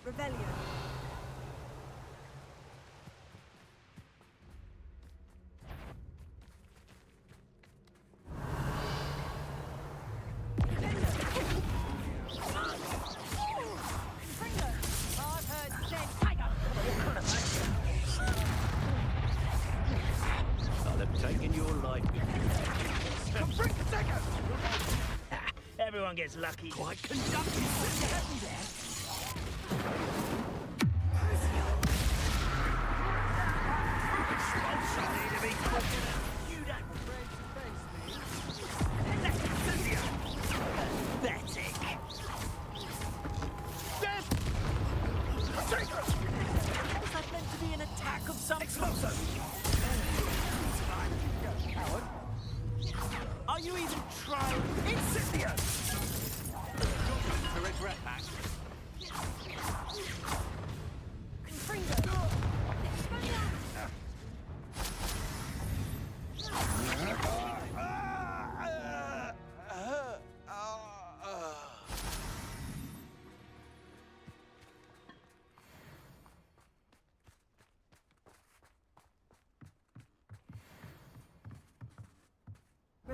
Revelio. I'll have taken your life. Everyone gets lucky. Quite conducted. Are you even trying? Incendio! To regret that. Confringo.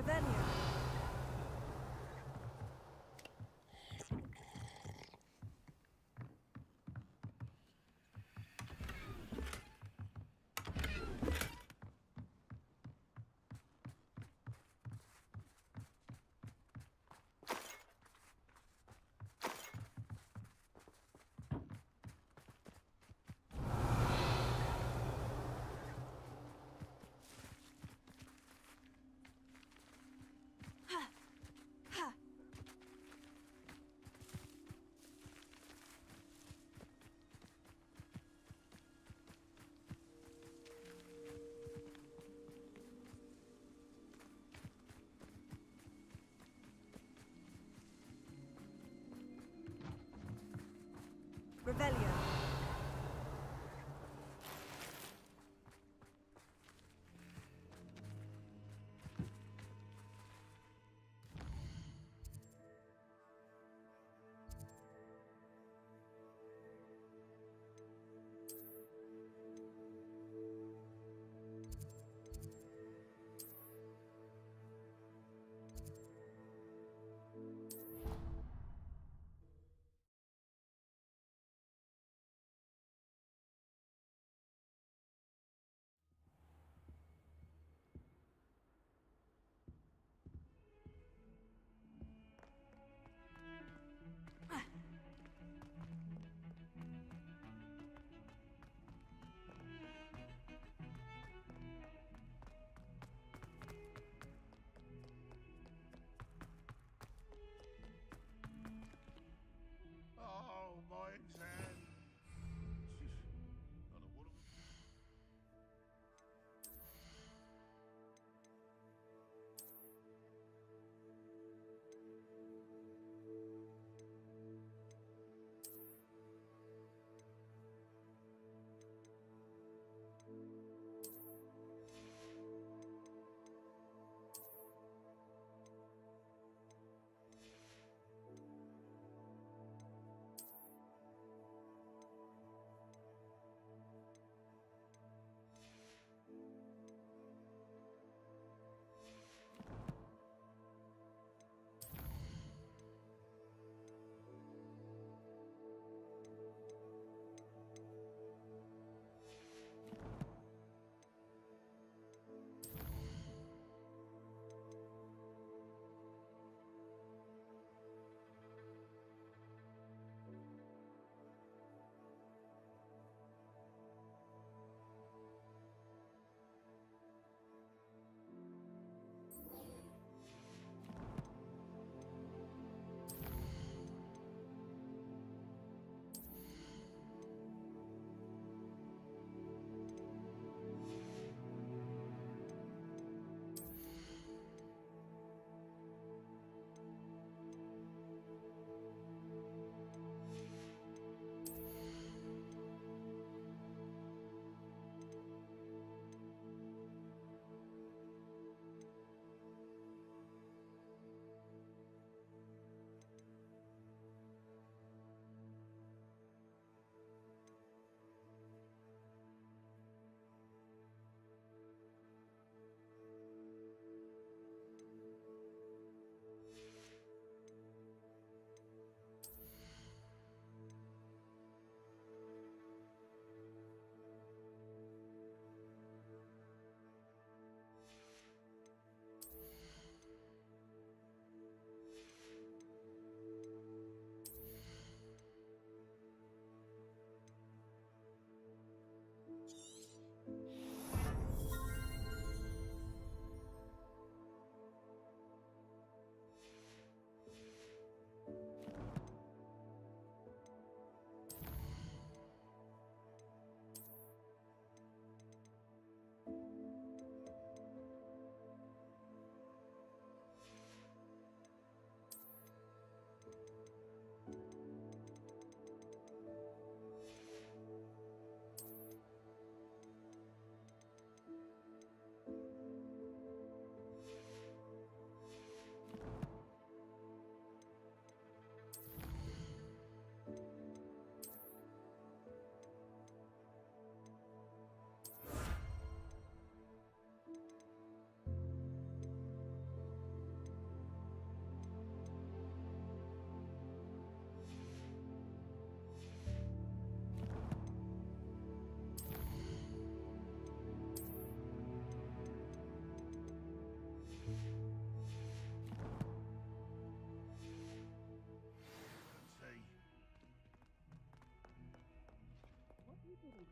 Revelio. Revelio.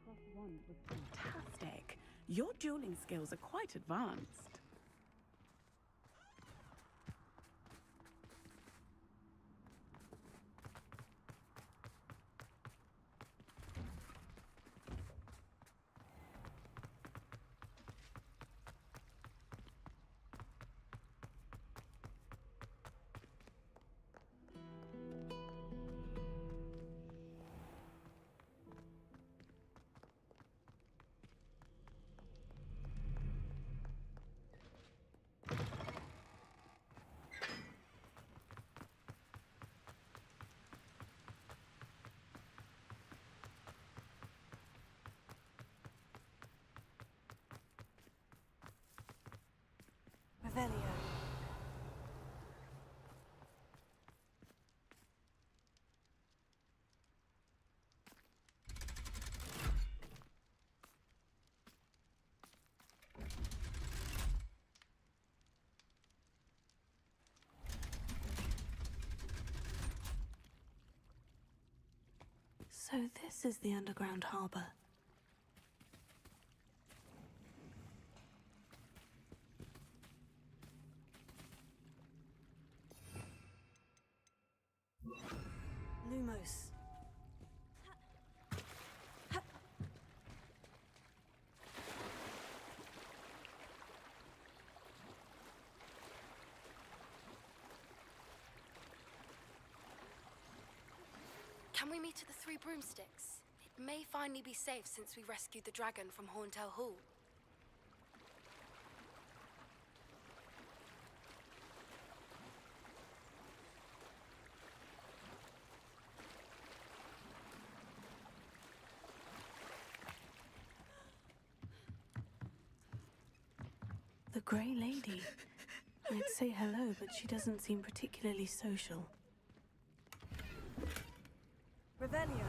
+1 was fantastic. Your dueling skills are quite advanced. Revelio. So this is the underground harbor. Lumos. Can we meet at the Three Broomsticks? It may finally be safe since we rescued the dragon from Horntail Hall. The Grey Lady. I'd say hello, but she doesn't seem particularly social. Revelio.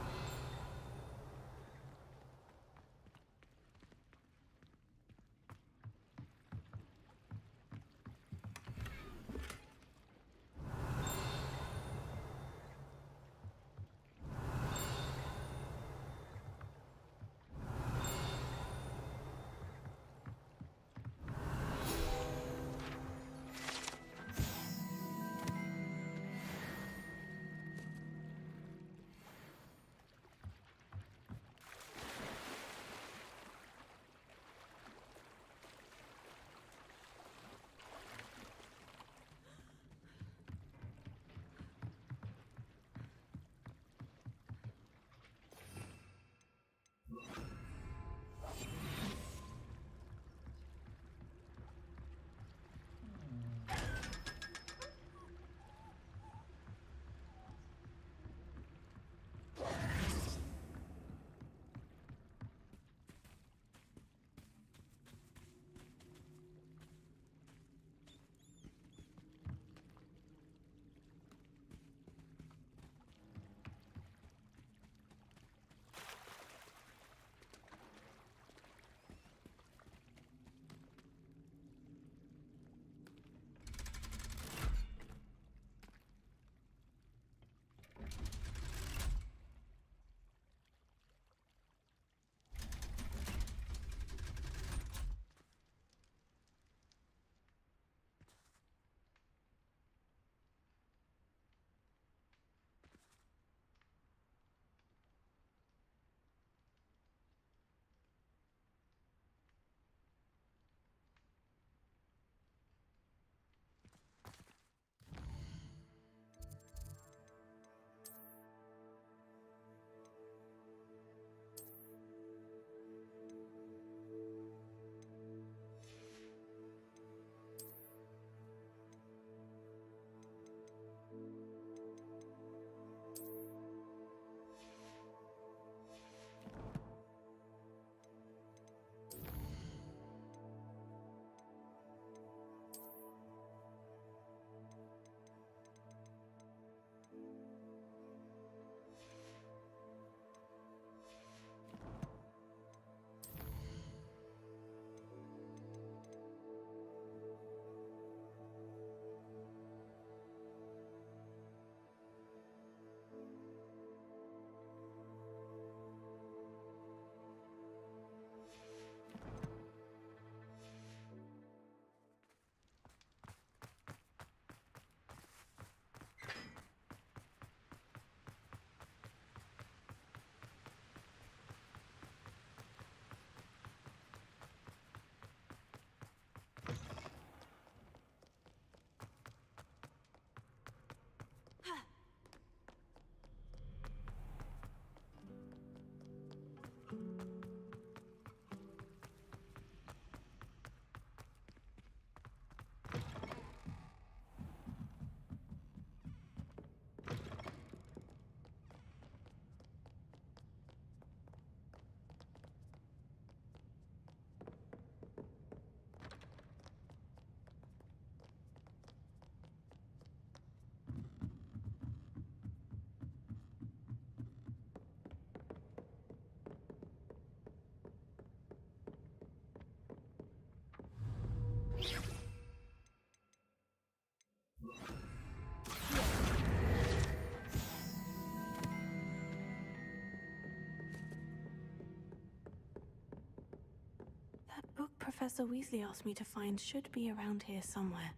Professor Weasley asked me to find should be around here somewhere.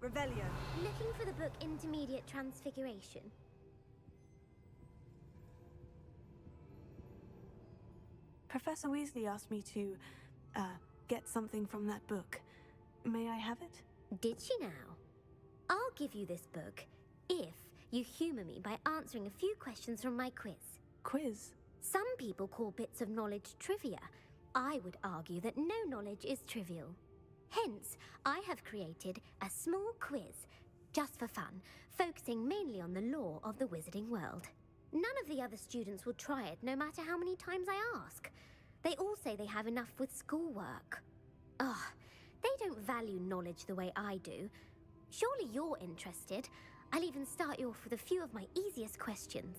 Revelio. Looking for the book Intermediate Transfiguration? Professor Weasley asked me to, get something from that book. May I have it? Did she now? I'll give you this book if you humor me by answering a few questions from my quiz. Quiz? Some people call bits of knowledge trivia. I would argue that no knowledge is trivial. Hence, I have created a small quiz, just for fun, focusing mainly on the lore of the wizarding world. None of the other students will try it, no matter how many times I ask. They all say they have enough with schoolwork. Ugh, they don't value knowledge the way I do. Surely you're interested. I'll even start you off with a few of my easiest questions.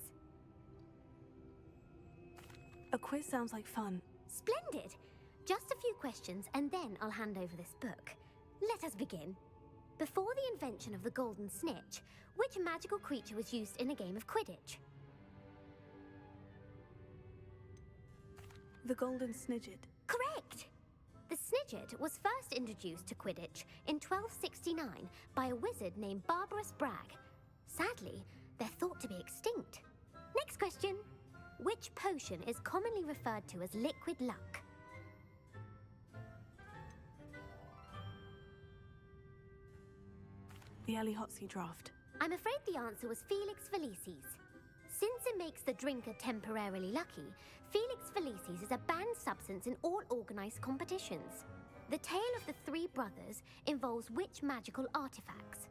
A quiz sounds like fun. Splendid! Just a few questions, and then I'll hand over this book. Let us begin. Before the invention of the golden snitch, which magical creature was used in a game of Quidditch? The golden snidget. Correct! The snidget was first introduced to Quidditch in 1269 by a wizard named Barbarous Bragg. Sadly, they're thought to be extinct. Next question. Which potion is commonly referred to as liquid luck? The Ali Hotzi draft. I'm afraid the answer was Felix Felicis. Since it makes the drinker temporarily lucky, Felix Felicis is a banned substance in all organized competitions. The tale of the three brothers involves which magical artifacts?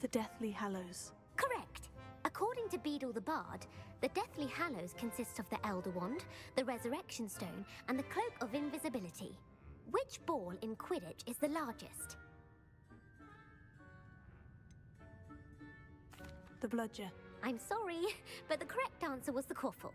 The Deathly Hallows. Correct. According to Beedle the Bard, the Deathly Hallows consists of the Elder Wand, the Resurrection Stone, and the Cloak of Invisibility. Which ball in Quidditch is the largest? The Bludger. I'm sorry, but the correct answer was the Quaffle.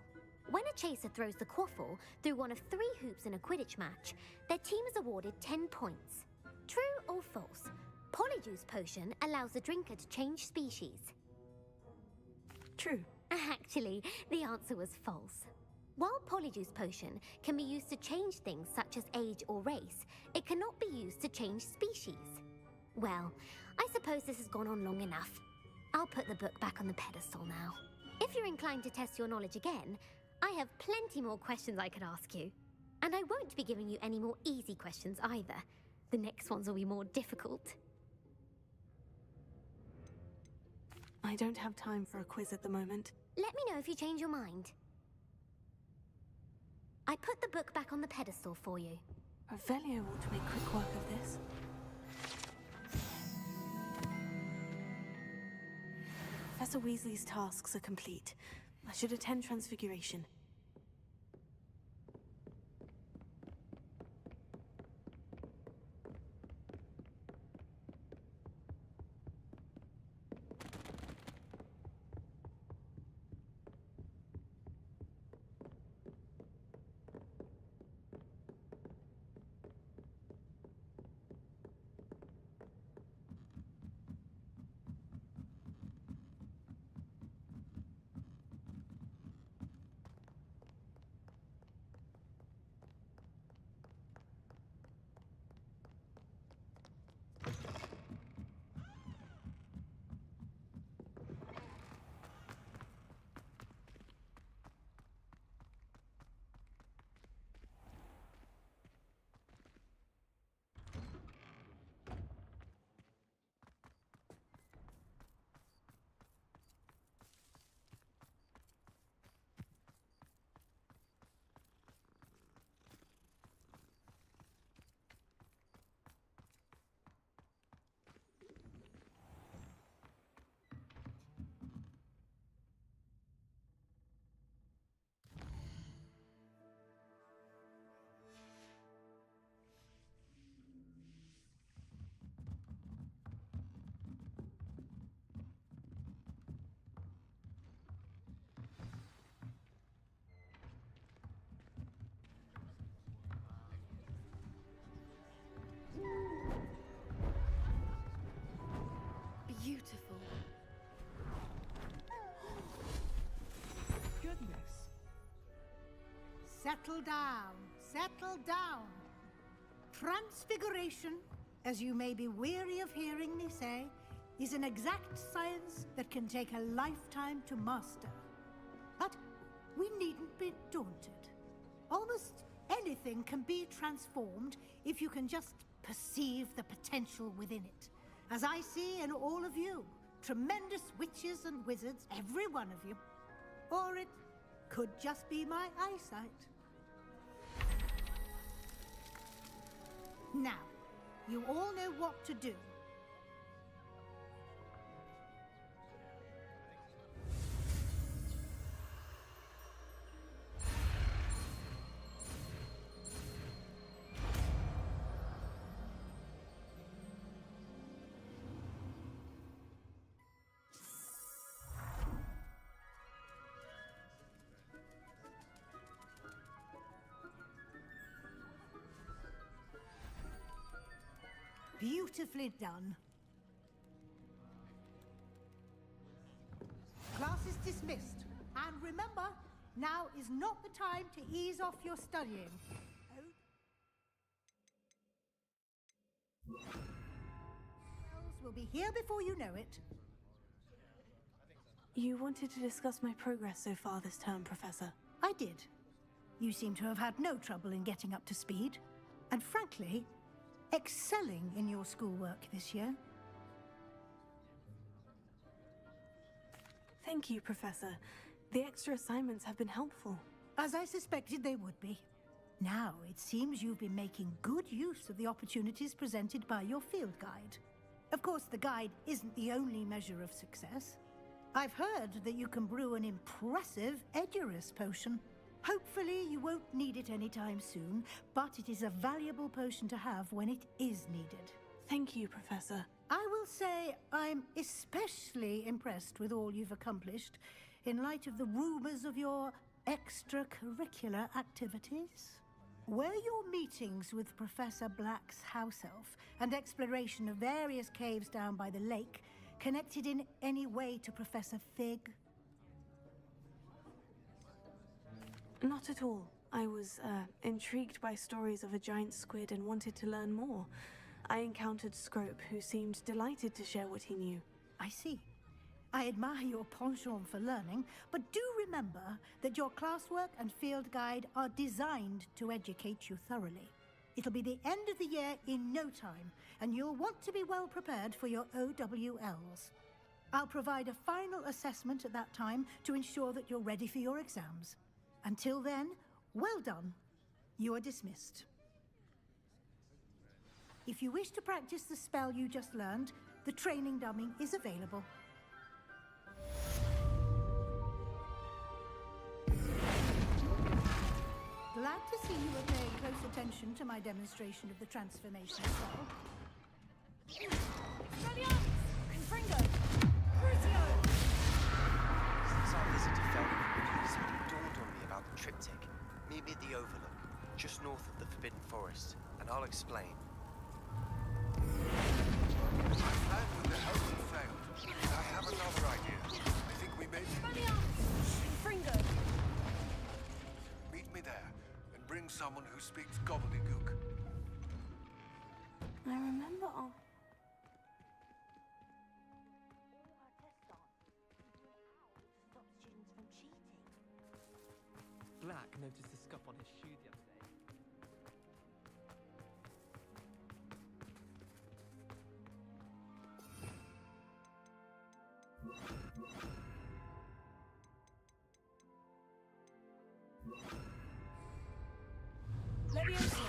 When a chaser throws the Quaffle through one of 3 hoops in a Quidditch match, their team is awarded 10 points. True or false? Polyjuice Potion allows the drinker to change species. True. Actually, the answer was false. While Polyjuice Potion can be used to change things such as age or race, it cannot be used to change species. Well, I suppose this has gone on long enough. I'll put the book back on the pedestal now. If you're inclined to test your knowledge again, I have plenty more questions I could ask you. And I won't be giving you any more easy questions either. The next ones will be more difficult. I don't have time for a quiz at the moment. Let me know if you change your mind. I put the book back on the pedestal for you. Revelio ought to make quick work of this. Professor Weasley's tasks are complete. I should attend Transfiguration. settle down. Settle down. Transfiguration, as you may be weary of hearing me say, is an exact science that can take a lifetime to master. But we needn't be daunted. Almost anything can be transformed if you can just perceive the potential within it. As I see in all of you, tremendous witches and wizards, every one of you. Or it could just be my eyesight. Now, you all know what to do. Beautifully done. Class is dismissed. And remember, now is not the time to ease off your studying. We'll be here before you know it. You wanted to discuss my progress so far this term, Professor. I did. You seem to have had no trouble in getting up to speed. And frankly, excelling in your schoolwork this year. Thank you, Professor. The extra assignments have been helpful. As I suspected they would be. Now, it seems you've been making good use of the opportunities presented by your field guide. Of course, the guide isn't the only measure of success. I've heard that you can brew an impressive Edurus potion. Hopefully, you won't need it anytime soon, but it is a valuable potion to have when it is needed. Thank you, Professor. I will say I'm especially impressed with all you've accomplished in light of the rumors of your extracurricular activities. Were your meetings with Professor Black's house elf and exploration of various caves down by the lake connected in any way to Professor Fig? Not at all. I was intrigued by stories of a giant squid and wanted to learn more. I encountered Scrope, who seemed delighted to share what he knew. I see. I admire your penchant for learning, but do remember that your classwork and field guide are designed to educate you thoroughly. It'll be the end of the year in no time, and you'll want to be well prepared for your OWLs. I'll provide a final assessment at that time to ensure that you're ready for your exams. Until then, well done. You are dismissed. If you wish to practice the spell you just learned, the training dummy is available. Glad to see you are paying close attention to my demonstration of the transformation spell. Confringo! Crucio! Since our visit to Felden, something dawned on me about the triptych. Meet me at the Overlook, just north of the Forbidden Forest, and I'll explain. My plan with the helmet failed. I have another idea. I think we may... Confringo! Meet me there, and bring someone who speaks gobbledygook. I remember Black noticed the scuff on his shoe the other day. Leviosa!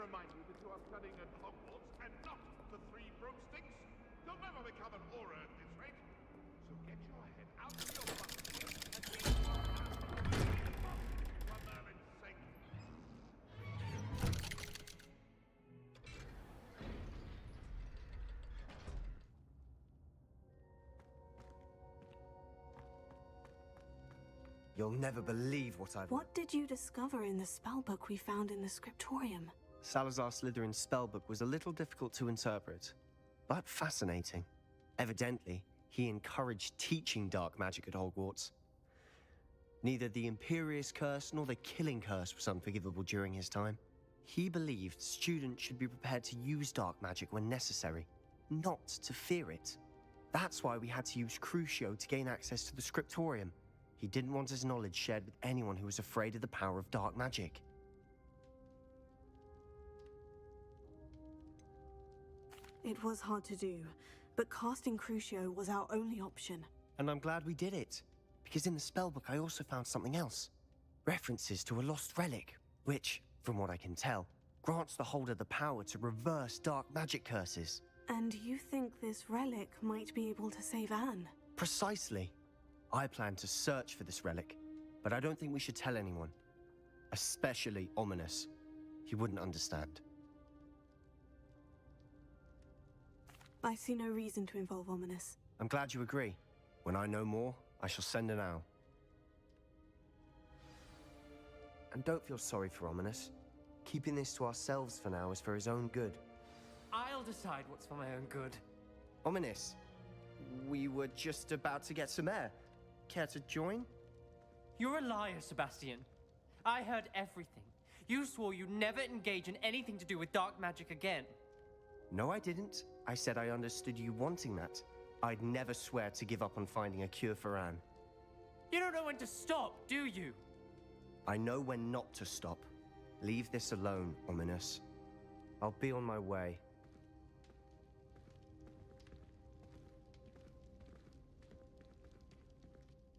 remind you that you are studying at Hogwarts and not the Three Broomsticks? You'll never become an aura at this rate. So get your head out of your butt and keep your ass for Merlin's sake. You'll never believe what I've... What did you discover in the spellbook we found in the scriptorium? Salazar Slytherin's spellbook was a little difficult to interpret, but fascinating. Evidently, he encouraged teaching dark magic at Hogwarts. Neither the Imperious Curse nor the Killing Curse was unforgivable during his time. He believed students should be prepared to use dark magic when necessary, not to fear it. That's why we had to use Crucio to gain access to the scriptorium. He didn't want his knowledge shared with anyone who was afraid of the power of dark magic. It was hard to do, but casting Crucio was our only option. And I'm glad we did it, because in the spellbook I also found something else. References to a lost relic, which, from what I can tell, grants the holder the power to reverse dark magic curses. And you think this relic might be able to save Anne? Precisely. I plan to search for this relic, but I don't think we should tell anyone. Especially Ominous. He wouldn't understand. I see no reason to involve Ominous. I'm glad you agree. When I know more, I shall send an owl. And don't feel sorry for Ominous. Keeping this to ourselves for now is for his own good. I'll decide what's for my own good. Ominous, we were just about to get some air. Care to join? You're a liar, Sebastian. I heard everything. You swore you'd never engage in anything to do with dark magic again. No, I didn't. I said I understood you wanting that. I'd never swear to give up on finding a cure for Anne. You don't know when to stop, do you? I know when not to stop. Leave this alone, Ominous. I'll be on my way.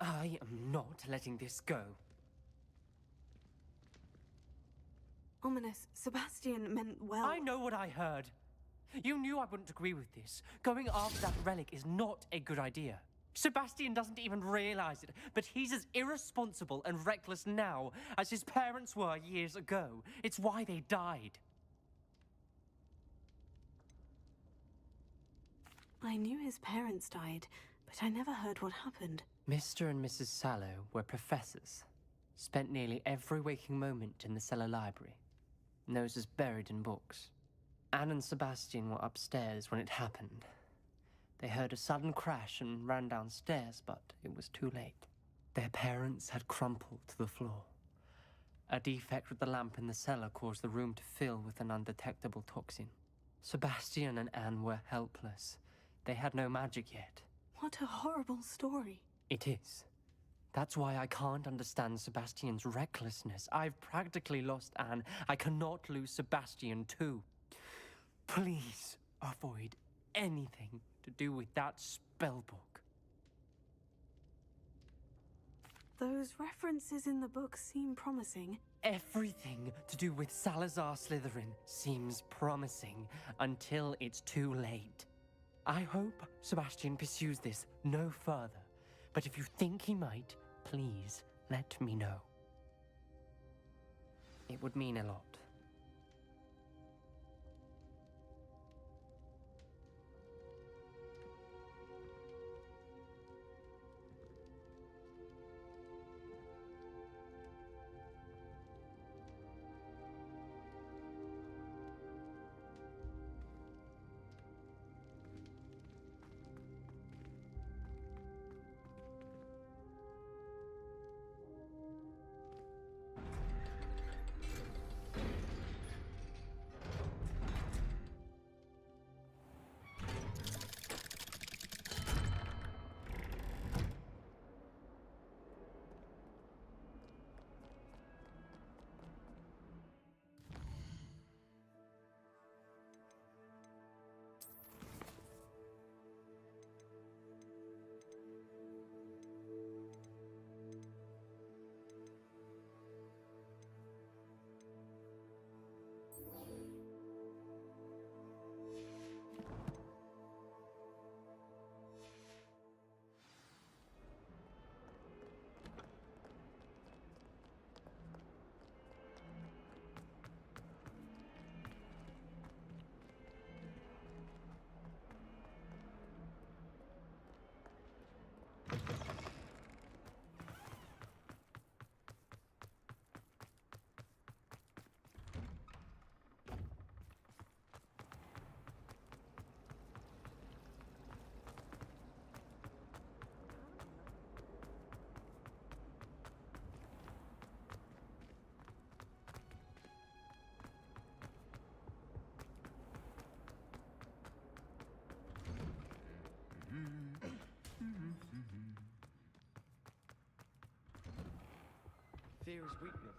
I am not letting this go. Ominous, Sebastian meant well. I know what I heard. You knew I wouldn't agree with this. Going after that relic is not a good idea. Sebastian doesn't even realize it, but he's as irresponsible and reckless now as his parents were years ago. It's why they died. I knew his parents died, but I never heard what happened. Mr. and Mrs. Sallow were professors. Spent nearly every waking moment in the cellar library. Noses buried in books. Anne and Sebastian were upstairs when it happened. They heard a sudden crash and ran downstairs, but it was too late. Their parents had crumpled to the floor. A defect with the lamp in the cellar caused the room to fill with an undetectable toxin. Sebastian and Anne were helpless. They had no magic yet. What a horrible story. It is. That's why I can't understand Sebastian's recklessness. I've practically lost Anne. I cannot lose Sebastian too. Please avoid anything to do with that spellbook. Those references in the book seem promising. Everything to do with Salazar Slytherin seems promising until it's too late. I hope Sebastian pursues this no further. But if you think he might, please let me know. It would mean a lot. Fear is weakness.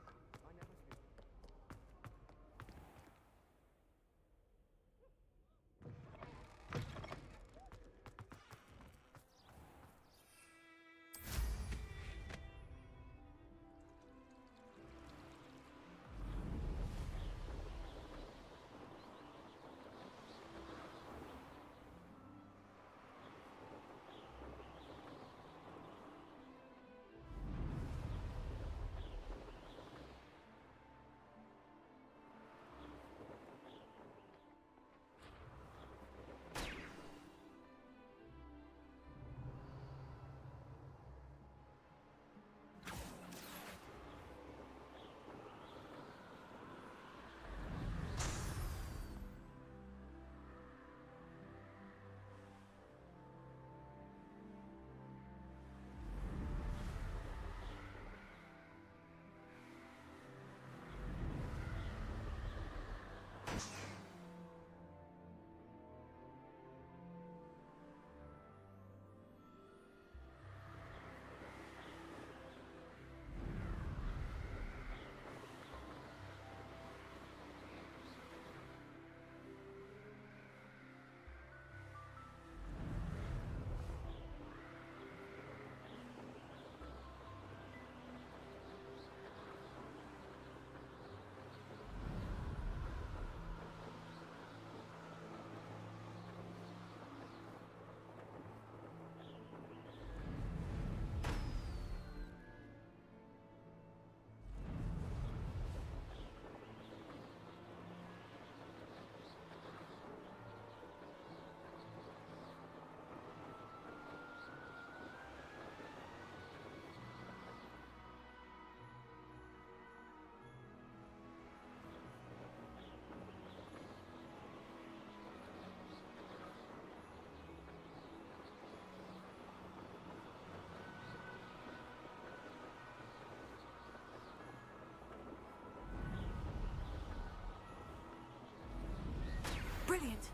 Brilliant.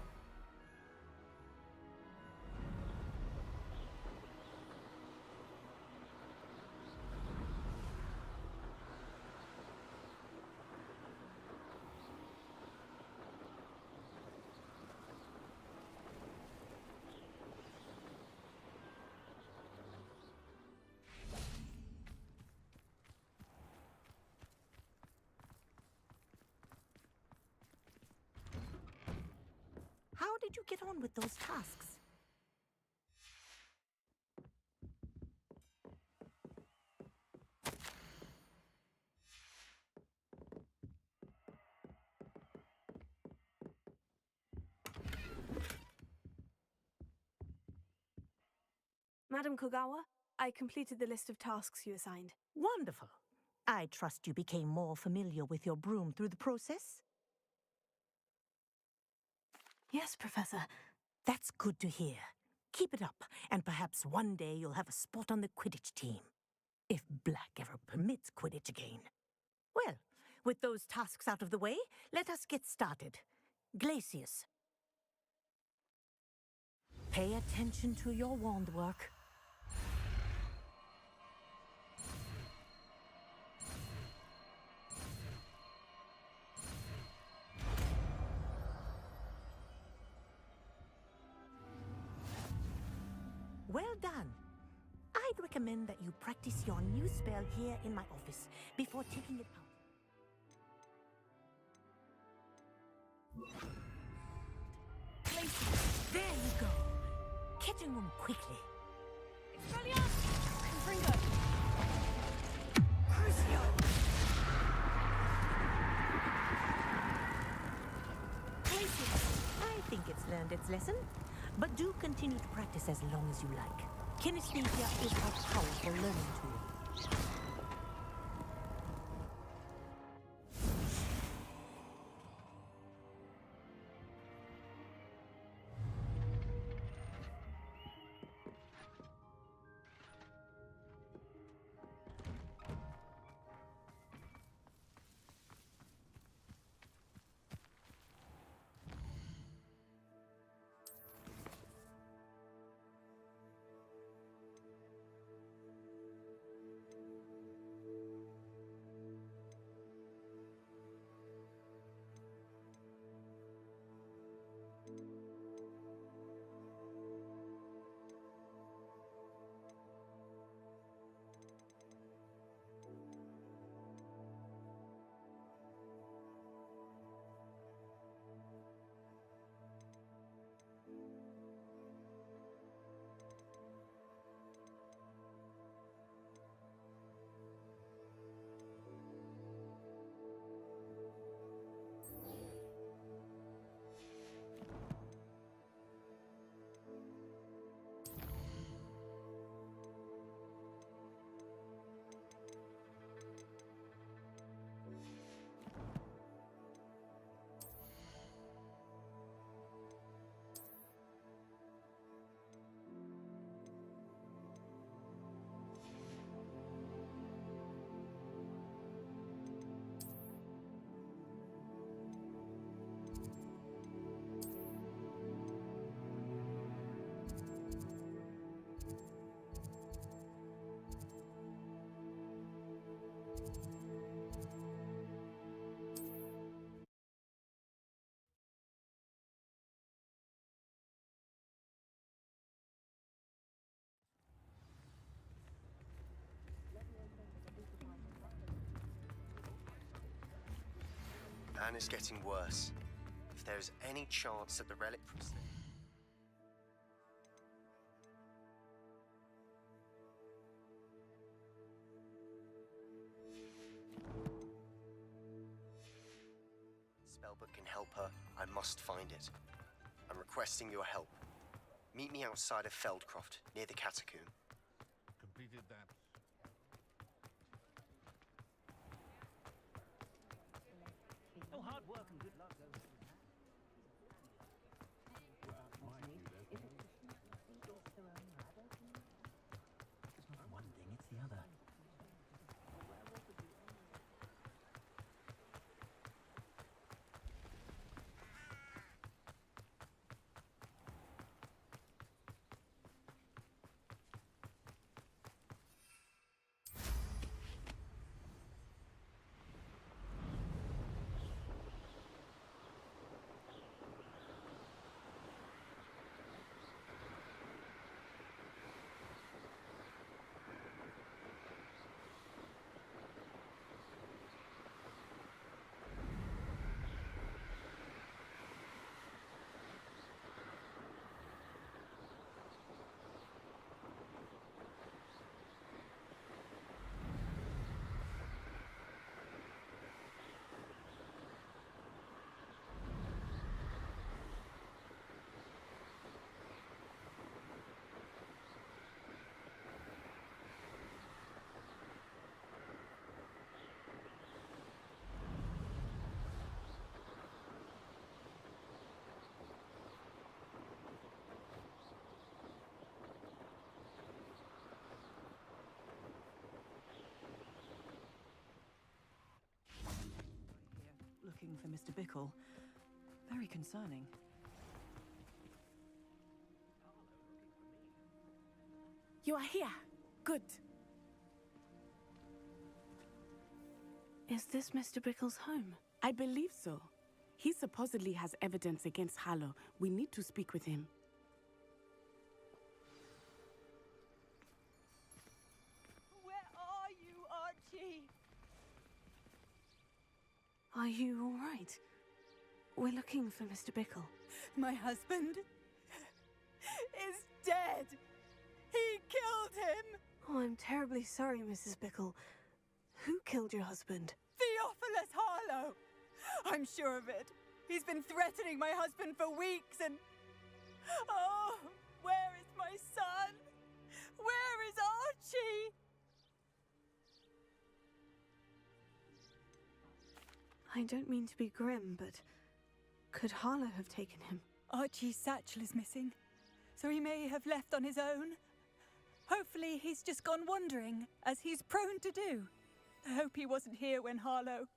How did you get on with those tasks? Madam Kogawa, I completed the list of tasks you assigned. Wonderful. I trust you became more familiar with your broom through the process? Yes, Professor. That's good to hear. Keep it up, and perhaps one day you'll have a spot on the Quidditch team. If Black ever permits Quidditch again. Well, with those tasks out of the way, let us get started. Glacius. Pay attention to your wand work. Well done. I'd recommend that you practice your new spell here in my office before taking it out. There you go. Catching them quickly. Expelliarmus! Confringo! Crucio! I think it's learned its lesson, but do continue to practice as long as you like. Kinesthesia is a powerful learning tool. and it's getting worse. If there's any chance that the relic from... Spellbook can help her, I must find it. I'm requesting your help. Meet me outside of Feldcroft, near the catacomb. Completed that. Oh, hard work and good luck goes. It's not one thing, it's the other. Looking for Mr. Bickle. Very concerning. You are here. Good. Is this Mr. Bickle's home? I believe so. He supposedly has evidence against Harlow. We need to speak with him. Where are you, Archie? Are you all right? We're looking for Mr. Bickle. My husband is dead. He killed him. Oh, I'm terribly sorry, Mrs. Bickle. Who killed your husband? Theophilus Harlow. I'm sure of it. He's been threatening my husband for weeks and... Oh, where is my son? Where is Archie? I don't mean to be grim, but could Harlow have taken him? Archie's satchel is missing, so he may have left on his own. Hopefully he's just gone wandering, as he's prone to do. I hope he wasn't here when Harlow...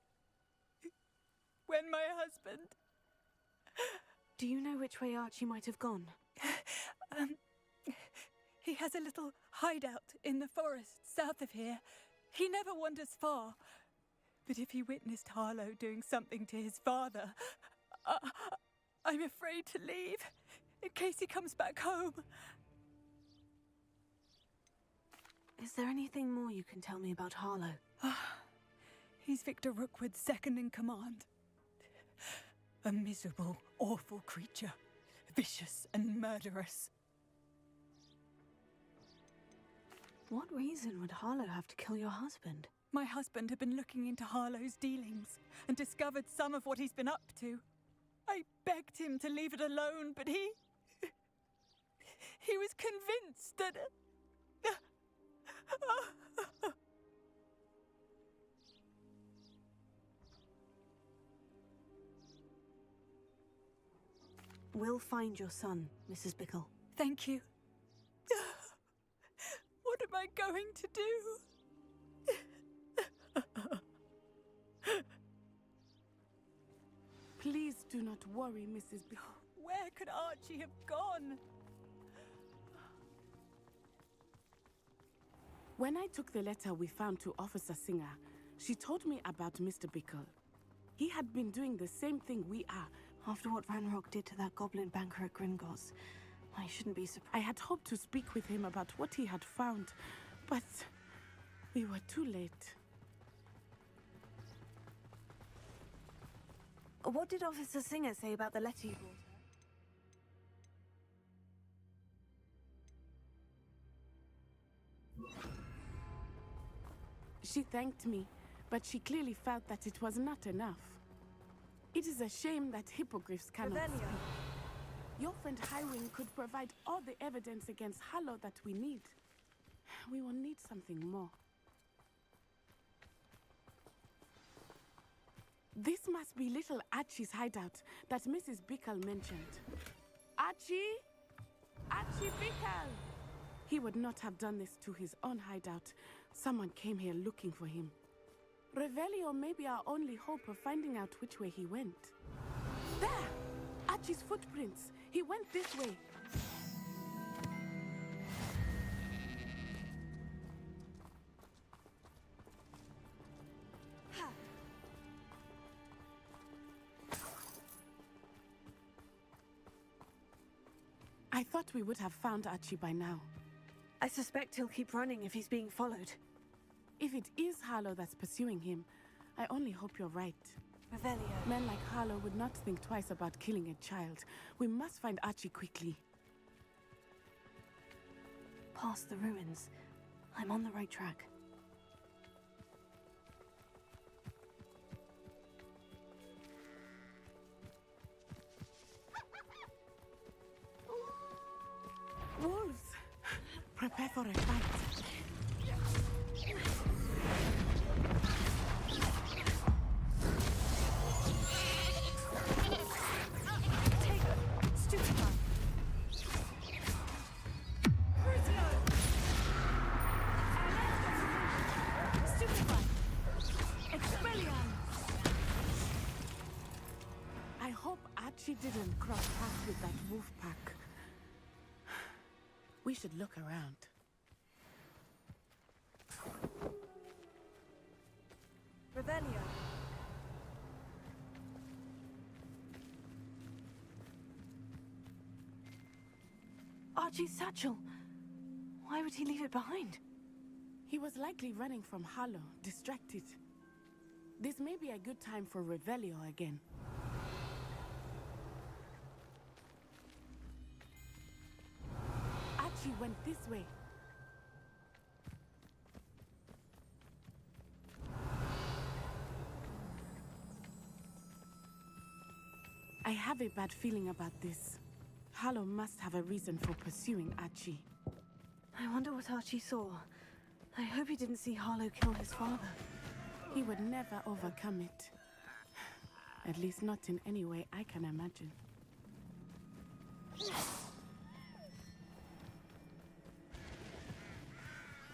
when my husband... Do you know which way Archie might have gone? He has a little hideout in the forest south of here. He never wanders far. But if he witnessed Harlow doing something to his father, I'm afraid to leave, in case he comes back home. Is there anything more you can tell me about Harlow? He's Victor Rookwood's second in command. A miserable, awful creature. Vicious and murderous. What reason would Harlow have to kill your husband? My husband had been looking into Harlow's dealings and discovered some of what he's been up to. I begged him to leave it alone, but he was convinced that... We'll find your son, Mrs. Bickle. Thank you. What am I going to do? Please do not worry, Mrs. Bickle. Where could Archie have gone? When I took the letter we found to Officer Singer, she told me about Mr. Bickle. He had been doing the same thing we are. After what Ranrock did to that goblin banker at Gringotts, I shouldn't be surprised. I had hoped to speak with him about what he had found, but we were too late. What did Officer Singer say about the letter you brought her? She thanked me, but she clearly felt that it was not enough. It is a shame that hippogriffs cannot speak. Your friend Highwing could provide all the evidence against Harlow that we need. We will need something more. This must be little Archie's hideout that Mrs. Bickle mentioned. Archie? Archie Bickle! He would not have done this to his own hideout. Someone came here looking for him. Revelio may be our only hope of finding out which way he went. There! Archie's footprints. He went this way. I thought we would have found Archie by now. I suspect he'll keep running if he's being followed. If it is Harlow that's pursuing him, I only hope you're right. Revelio. Men like Harlow would not think twice about killing a child. We must find Archie quickly. Past the ruins. I'm on the right track. Wolves! Prepare for a fight. I hope Archie didn't cross paths with that wolf pack. We should look around. Revelio. Archie's satchel. Why would he leave it behind? He was likely running from Harlow, distracted. This may be a good time for Revelio again. Archie went this way. I have a bad feeling about this. Harlow must have a reason for pursuing Archie. I wonder what Archie saw. I hope he didn't see Harlow kill his father. He would never overcome it. At least not in any way I can imagine.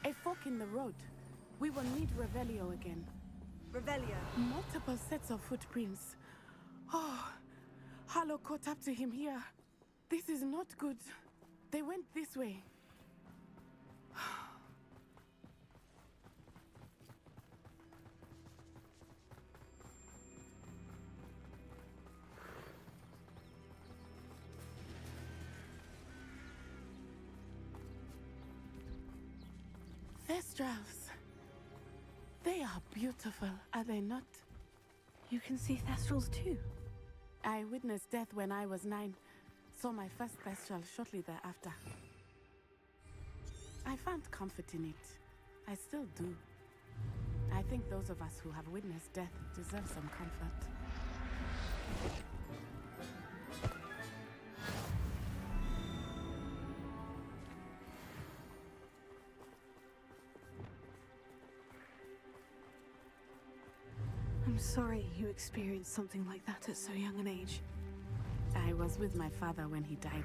A fork in the road. We will need Revelio again. Revelio. Multiple sets of footprints. Oh, Harlow caught up to him here. This is not good. They went this way. Thestrals. They are beautiful, are they not? You can see Thestrals too. I witnessed death when I was 9. Saw my first Thestral shortly thereafter. I found comfort in it. I still do. I think those of us who have witnessed death deserve some comfort. I'm sorry you experienced something like that at so young an age. I was with my father when he died.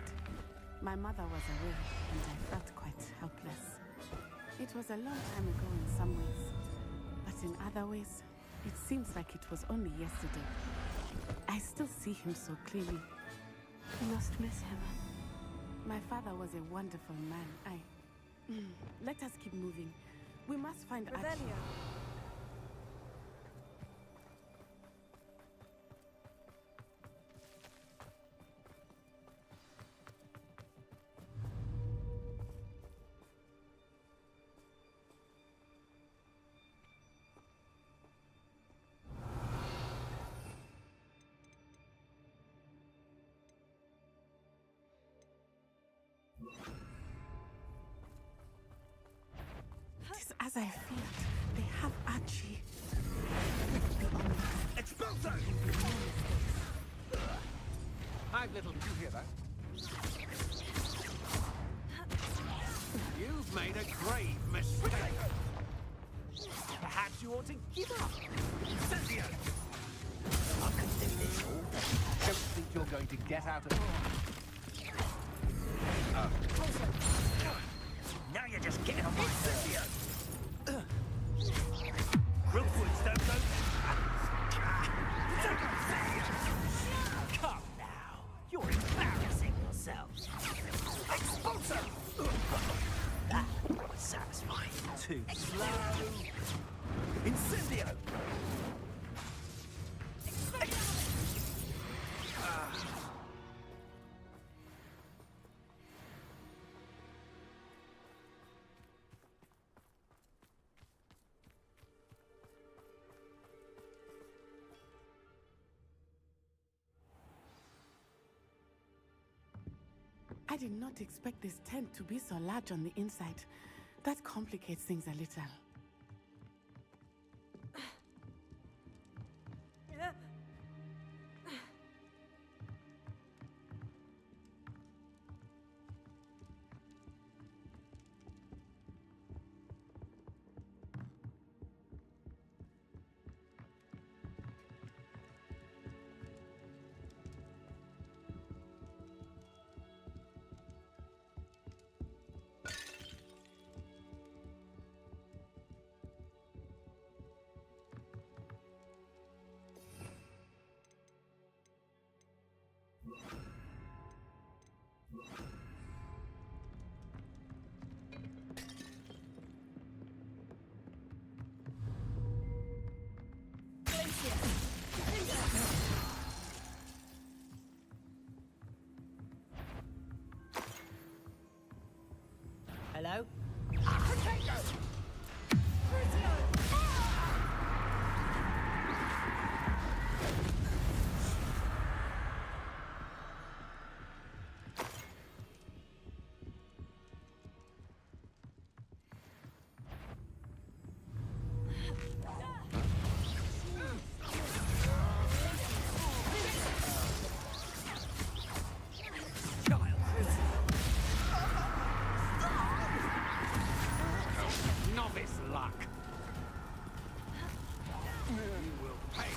My mother was away, and I felt quite helpless. It was a long time ago in some ways, but in other ways, it seems like it was only yesterday. I still see him so clearly. You must miss him. My father was a wonderful man. Let us keep moving. We must find Archie. I feared, they have Archie. Expulso! Hi, little, did you hear that? You've made a grave mistake. Perhaps you ought to give up. Cynthia! I can do this all day. I don't think you're going to get out of... Now you're just getting on my Cynthia! Rookwoods don't go... Come now. You're embarrassing yourself. Expulso! That was satisfying. Too slow. Incendio! I did not expect this tent to be so large on the inside. That complicates things a little. Hello? Novice luck. You will pay.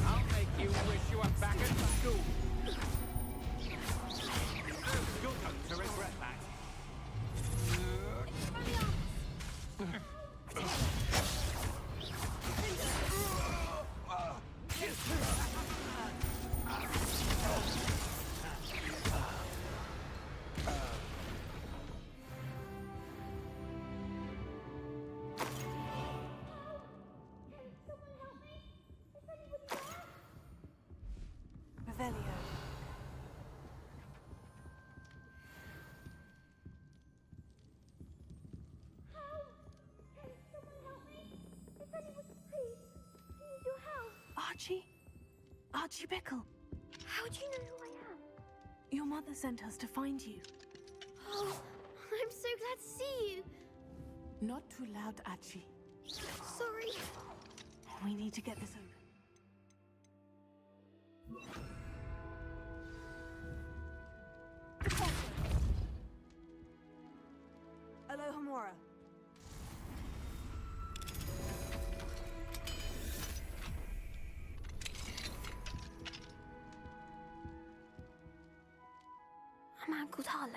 I'll make you wish you were back at school. You're going to regret that. Revelio. Archie? Archie Bickle. How do you know who I am? Your mother sent us to find you. Oh, I'm so glad to see you. Not too loud, Archie. Sorry. We need to get this open. Alohomora. A man called Harlow.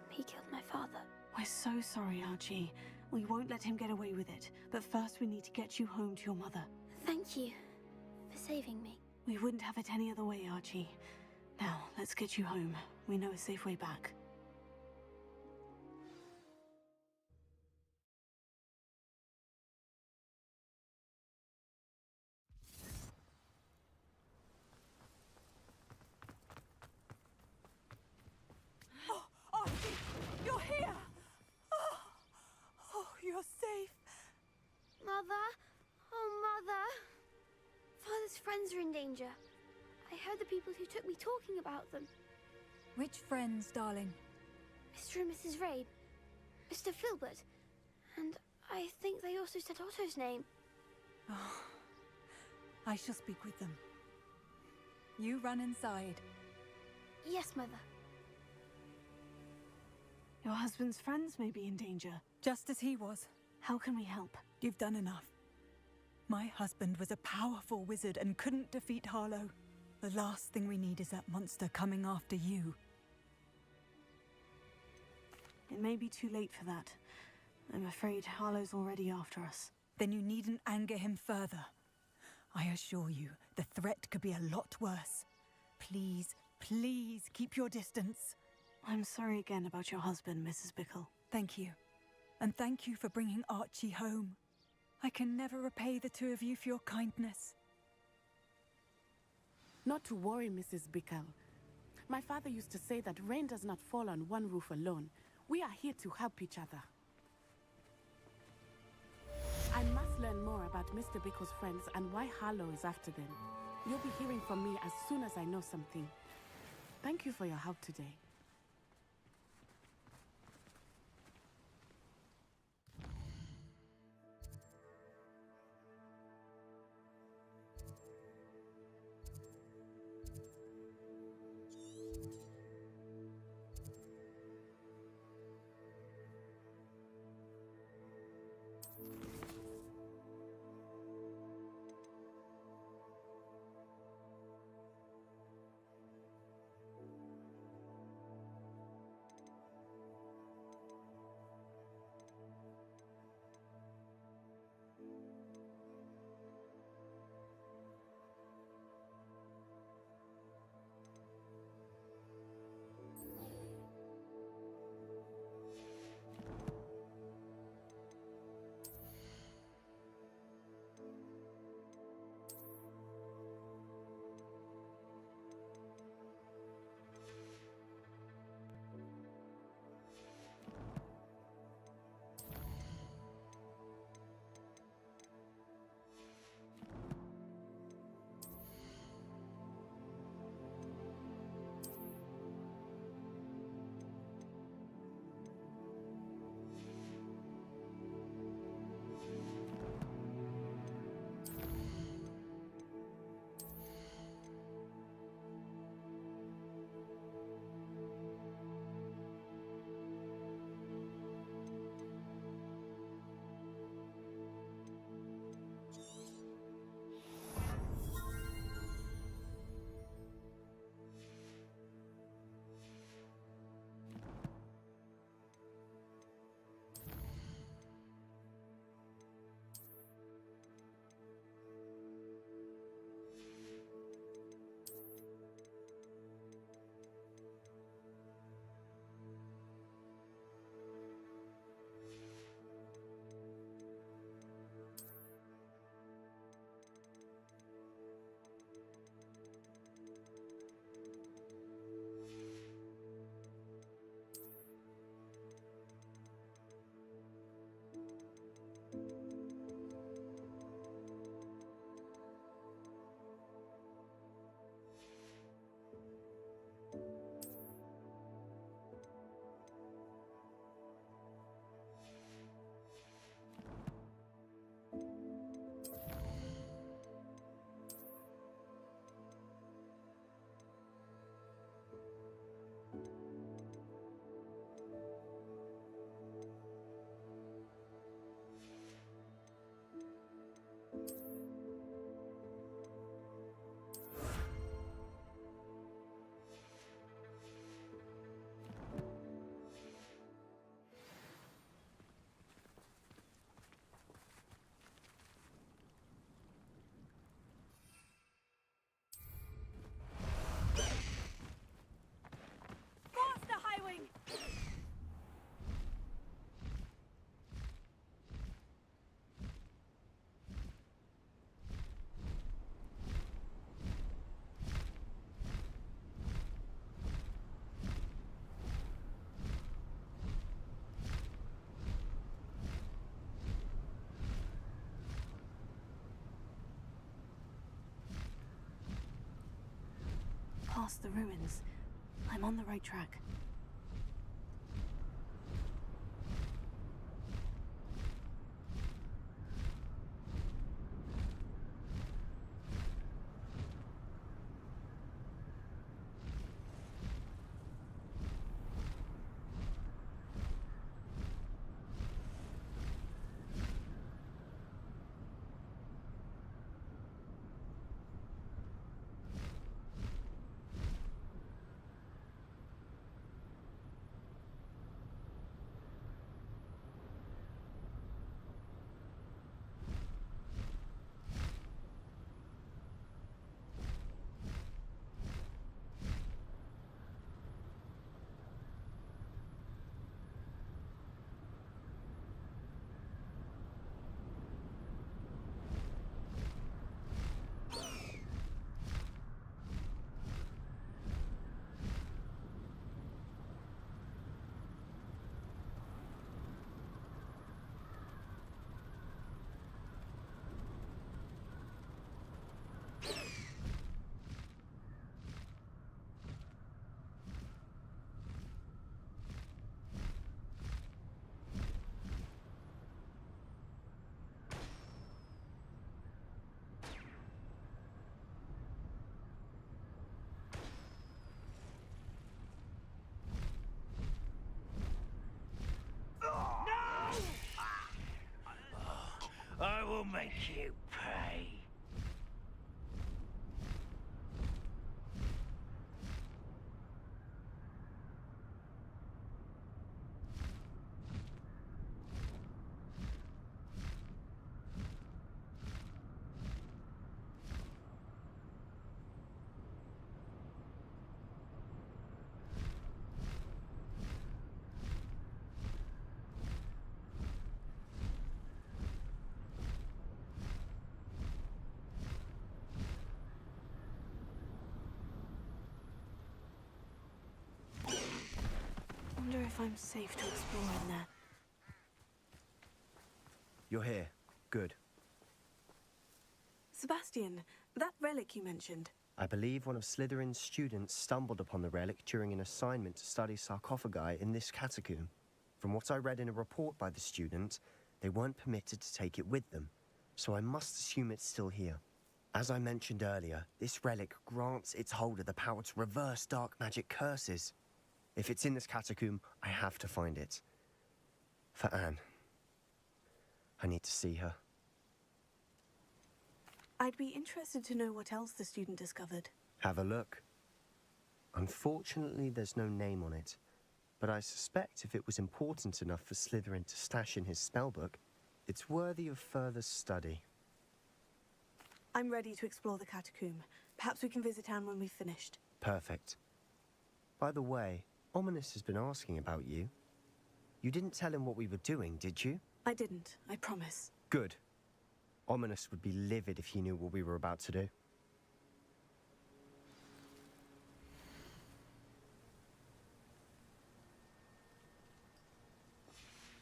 He killed my father. We're so sorry, Archie. We won't let him get away with it. But first we need to get you home to your mother. Thank you for saving me. We wouldn't have it any other way, Archie. Now, let's get you home. We know a safe way back. Archie, you're here! Oh, you're safe. Mother? Oh, Mother. Father's friends are in danger. I heard the people who took me talking about them. Which friends, darling? Mr. and Mrs. Rabe, Mr. Filbert, and I think they also said Otto's name. Oh, I shall speak with them. You run inside. Yes, Mother. Your husband's friends may be in danger. Just as he was. How can we help? You've done enough. My husband was a powerful wizard and couldn't defeat Harlow. The last thing we need is that monster coming after you. It may be too late for that. I'm afraid Harlow's already after us. Then you needn't anger him further. I assure you, the threat could be a lot worse. Please, please keep your distance. I'm sorry again about your husband, Mrs. Bickle. Thank you. And thank you for bringing Archie home. I can never repay the two of you for your kindness. Not to worry, Mrs. Bickle. My father used to say that rain does not fall on one roof alone. We are here to help each other. I must learn more about Mr. Bickle's friends and why Harlow is after them. You'll be hearing from me as soon as I know something. Thank you for your help today. past the ruins. I'm on the right track. I will make you pay. I wonder if I'm safe to explore in there. You're here. Good. Sebastian, that relic you mentioned. I believe one of Slytherin's students stumbled upon the relic during an assignment to study sarcophagi in this catacomb. From what I read in a report by the student, they weren't permitted to take it with them, so I must assume it's still here. As I mentioned earlier, this relic grants its holder the power to reverse dark magic curses. If it's in this catacomb, I have to find it. For Anne. I need to see her. I'd be interested to know what else the student discovered. Have a look. Unfortunately, there's no name on it, but I suspect if it was important enough for Slytherin to stash in his spellbook, it's worthy of further study. I'm ready to explore the catacomb. Perhaps we can visit Anne when we've finished. Perfect. By the way, Ominous has been asking about you. You didn't tell him what we were doing, did you? I didn't, I promise. Good. Ominous would be livid if he knew what we were about to do.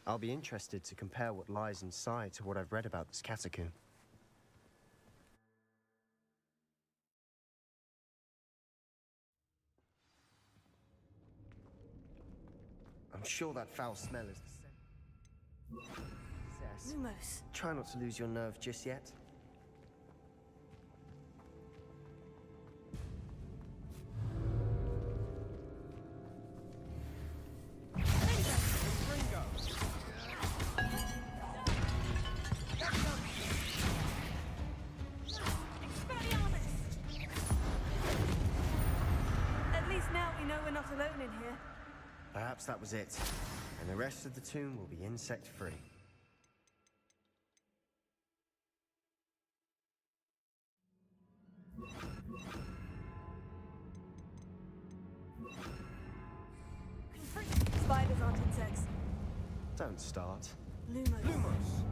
I'll be interested to compare what lies inside to what I've read about this catacomb. I'm sure that foul smell is the scent. Lumos. Try not to lose your nerve just yet. At least now we know we're not alone in here. Perhaps that was it, and the rest of the tomb will be insect-free. Spiders aren't insects. Don't start. Lumos. Lumos!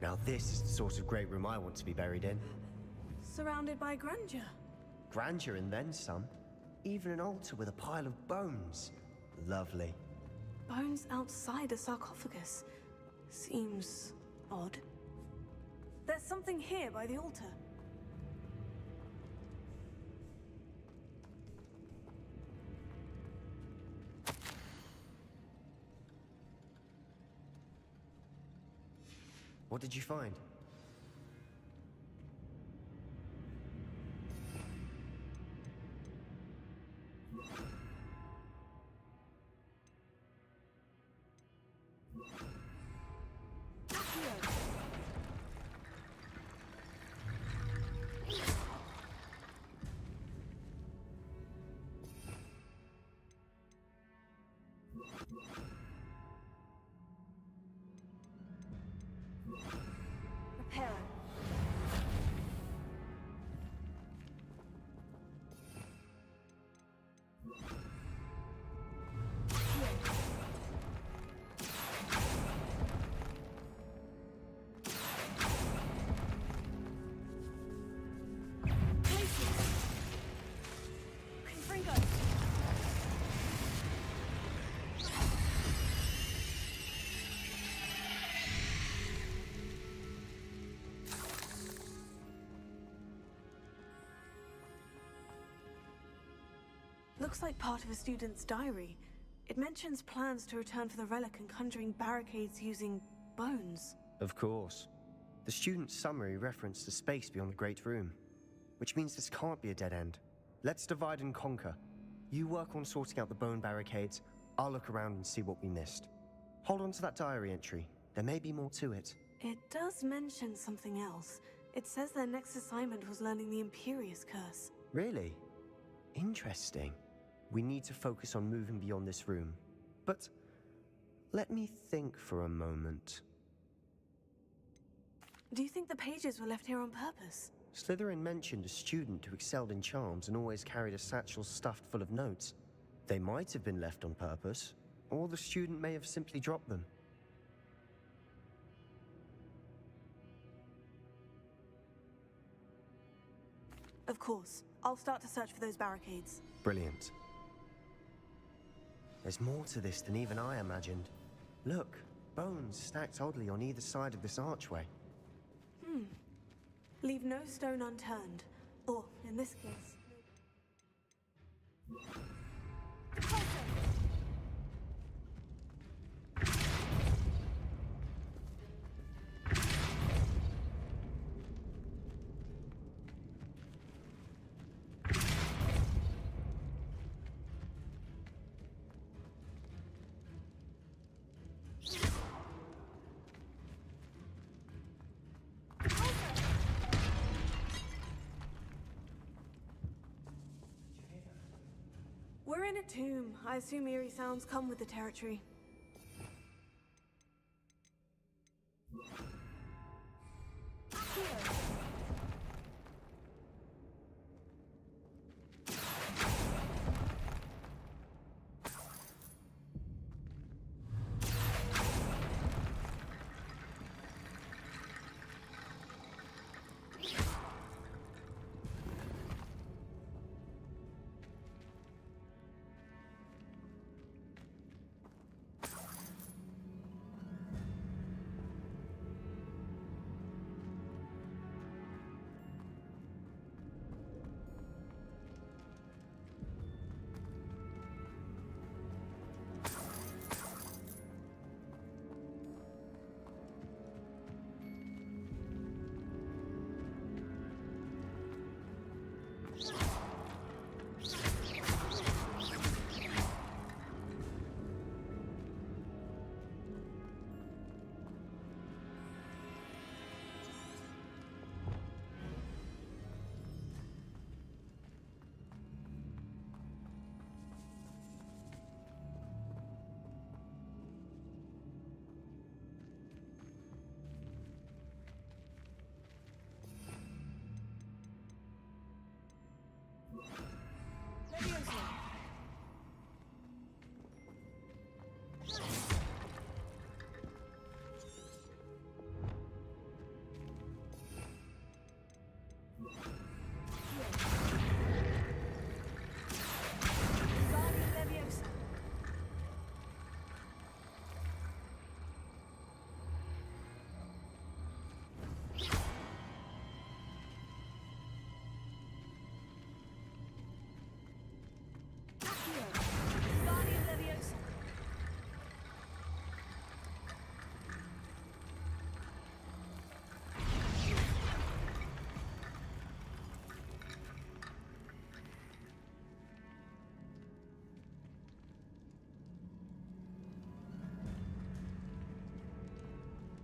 Now this is the sort of great room I want to be buried in. Surrounded by grandeur. Grandeur and then some. Even an altar with a pile of bones. Lovely. Bones outside a sarcophagus. Seems odd. There's something here by the altar. What did you find? Repair. Looks like part of a student's diary. It mentions plans to return for the relic and conjuring barricades using bones. Of course. The student's summary referenced the space beyond the Great Room, which means this can't be a dead end. Let's divide and conquer. You work on sorting out the bone barricades, I'll look around and see what we missed. Hold on to that diary entry. There may be more to it. It does mention something else. It says their next assignment was learning the Imperious Curse. Really? Interesting. We need to focus on moving beyond this room. But let me think for a moment. Do you think the pages were left here on purpose? Slytherin mentioned a student who excelled in charms and always carried a satchel stuffed full of notes. They might have been left on purpose, or the student may have simply dropped them. Of course. I'll start to search for those barricades. Brilliant. There's more to this than even I imagined. Look, bones stacked oddly on either side of this archway. Leave no stone unturned. Or, in this case... We're in a tomb. I assume eerie sounds come with the territory.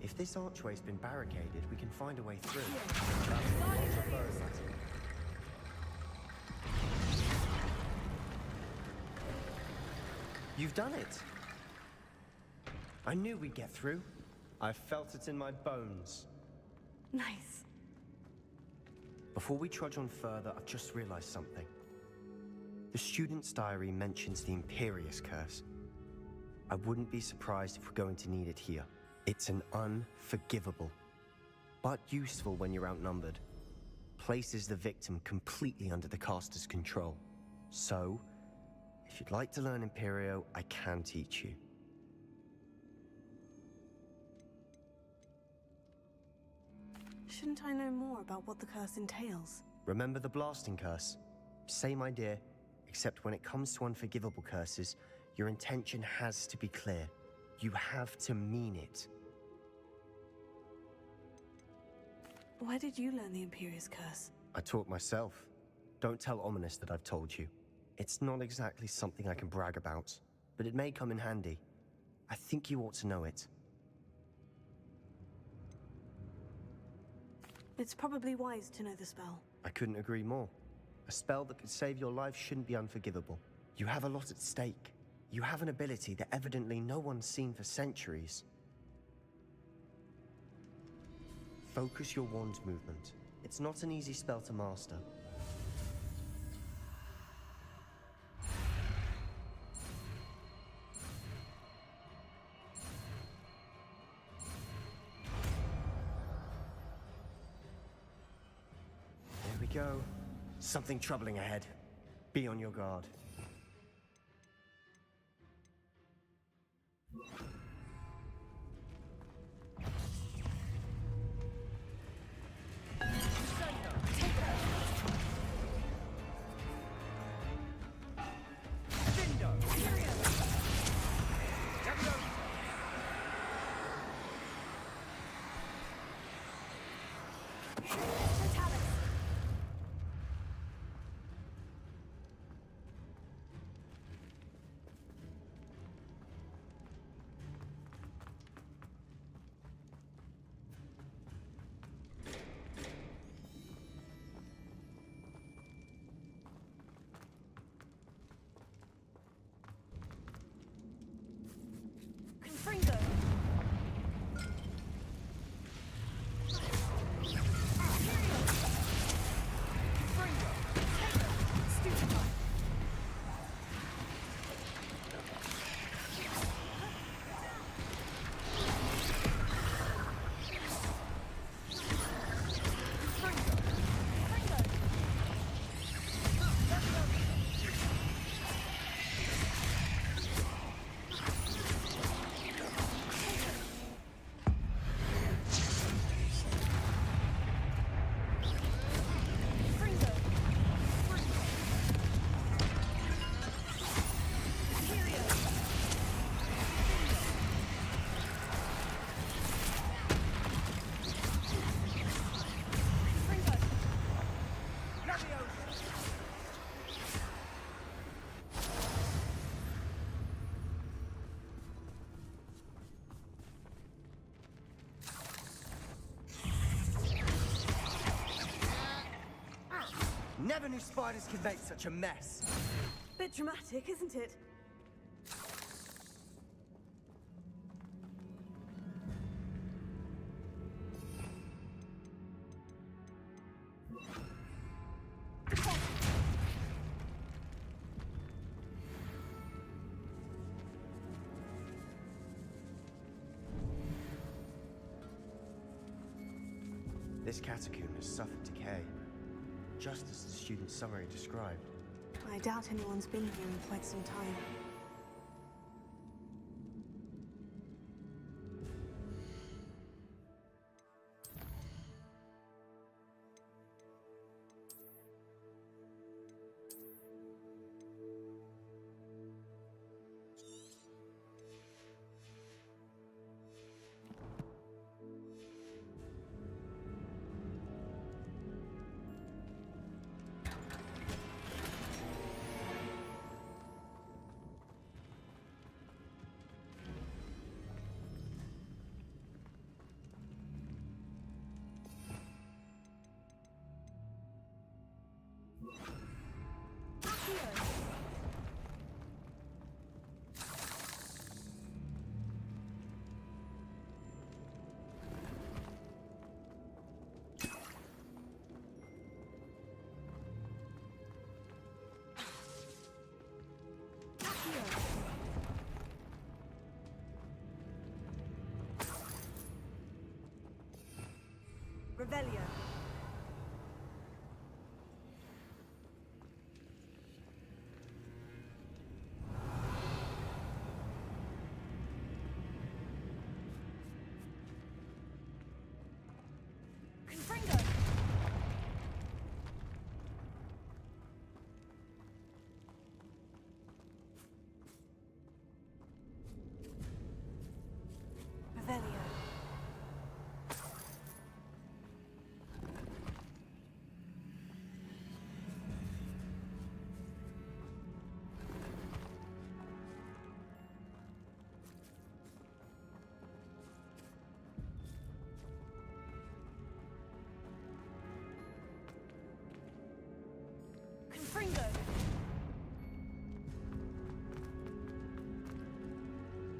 If this archway's been barricaded, we can find a way through. That's lots of birds, that's it. You've done it! I knew we'd get through. I felt it in my bones. Nice. Before we trudge on further, I've just realized something. The student's diary mentions the Imperious Curse. I wouldn't be surprised if we're going to need it here. It's an unforgivable, but useful when you're outnumbered. Places the victim completely under the caster's control. So, if you'd like to learn Imperio, I can teach you. Shouldn't I know more about what the curse entails? Remember the blasting curse? Same idea, except when it comes to unforgivable curses, your intention has to be clear. You have to mean it. Where did you learn the Imperious Curse? I taught myself. Don't tell Ominous that I've told you. It's not exactly something I can brag about, but it may come in handy. I think you ought to know it. It's probably wise to know the spell. I couldn't agree more. A spell that could save your life shouldn't be unforgivable. You have a lot at stake. You have an ability that evidently no one's seen for centuries. Focus your wand's movement. It's not an easy spell to master. There we go. Something troubling ahead. Be on your guard. Never knew spiders could make such a mess. Bit dramatic, isn't it? This catacomb has suffered decay. just as the student's summary described. I doubt anyone's been here in quite some time. Revelio. Confringo. Revelio. Confringo.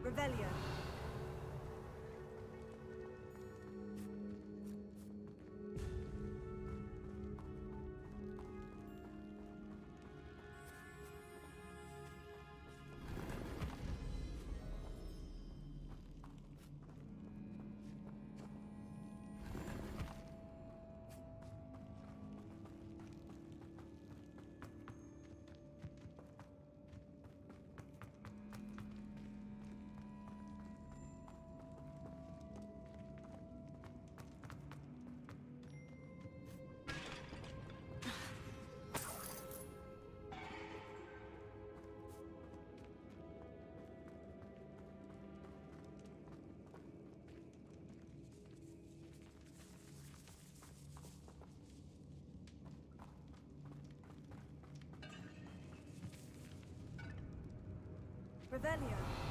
Revelio. Revelio.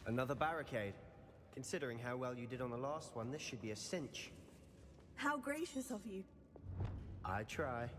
Another barricade. Considering how well you did on the last one, this should be a cinch. How gracious of you. I try.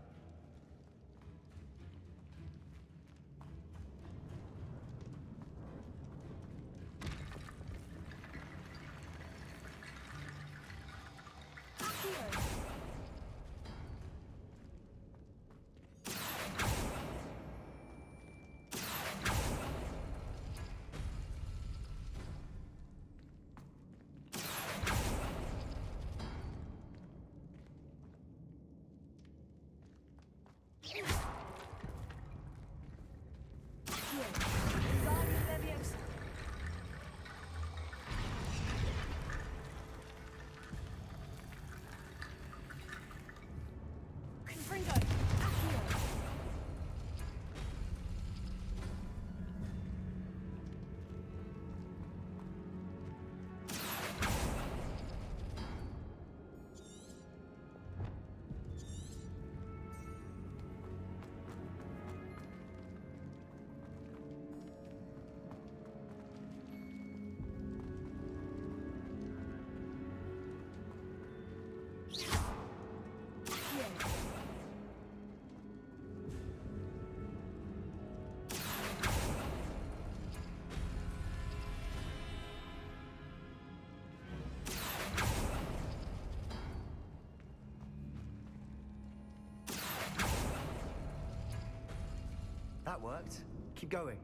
that worked. Keep going.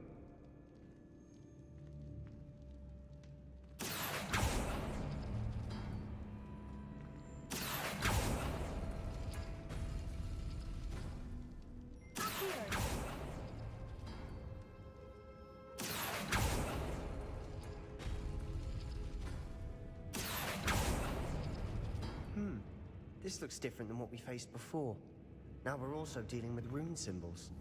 This looks different than what we faced before. Now we're also dealing with rune symbols.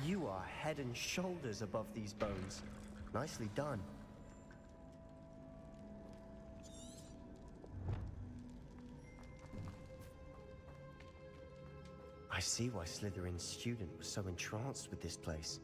You are head and shoulders above these bones. Nicely done. I see why Slytherin's student was so entranced with this place.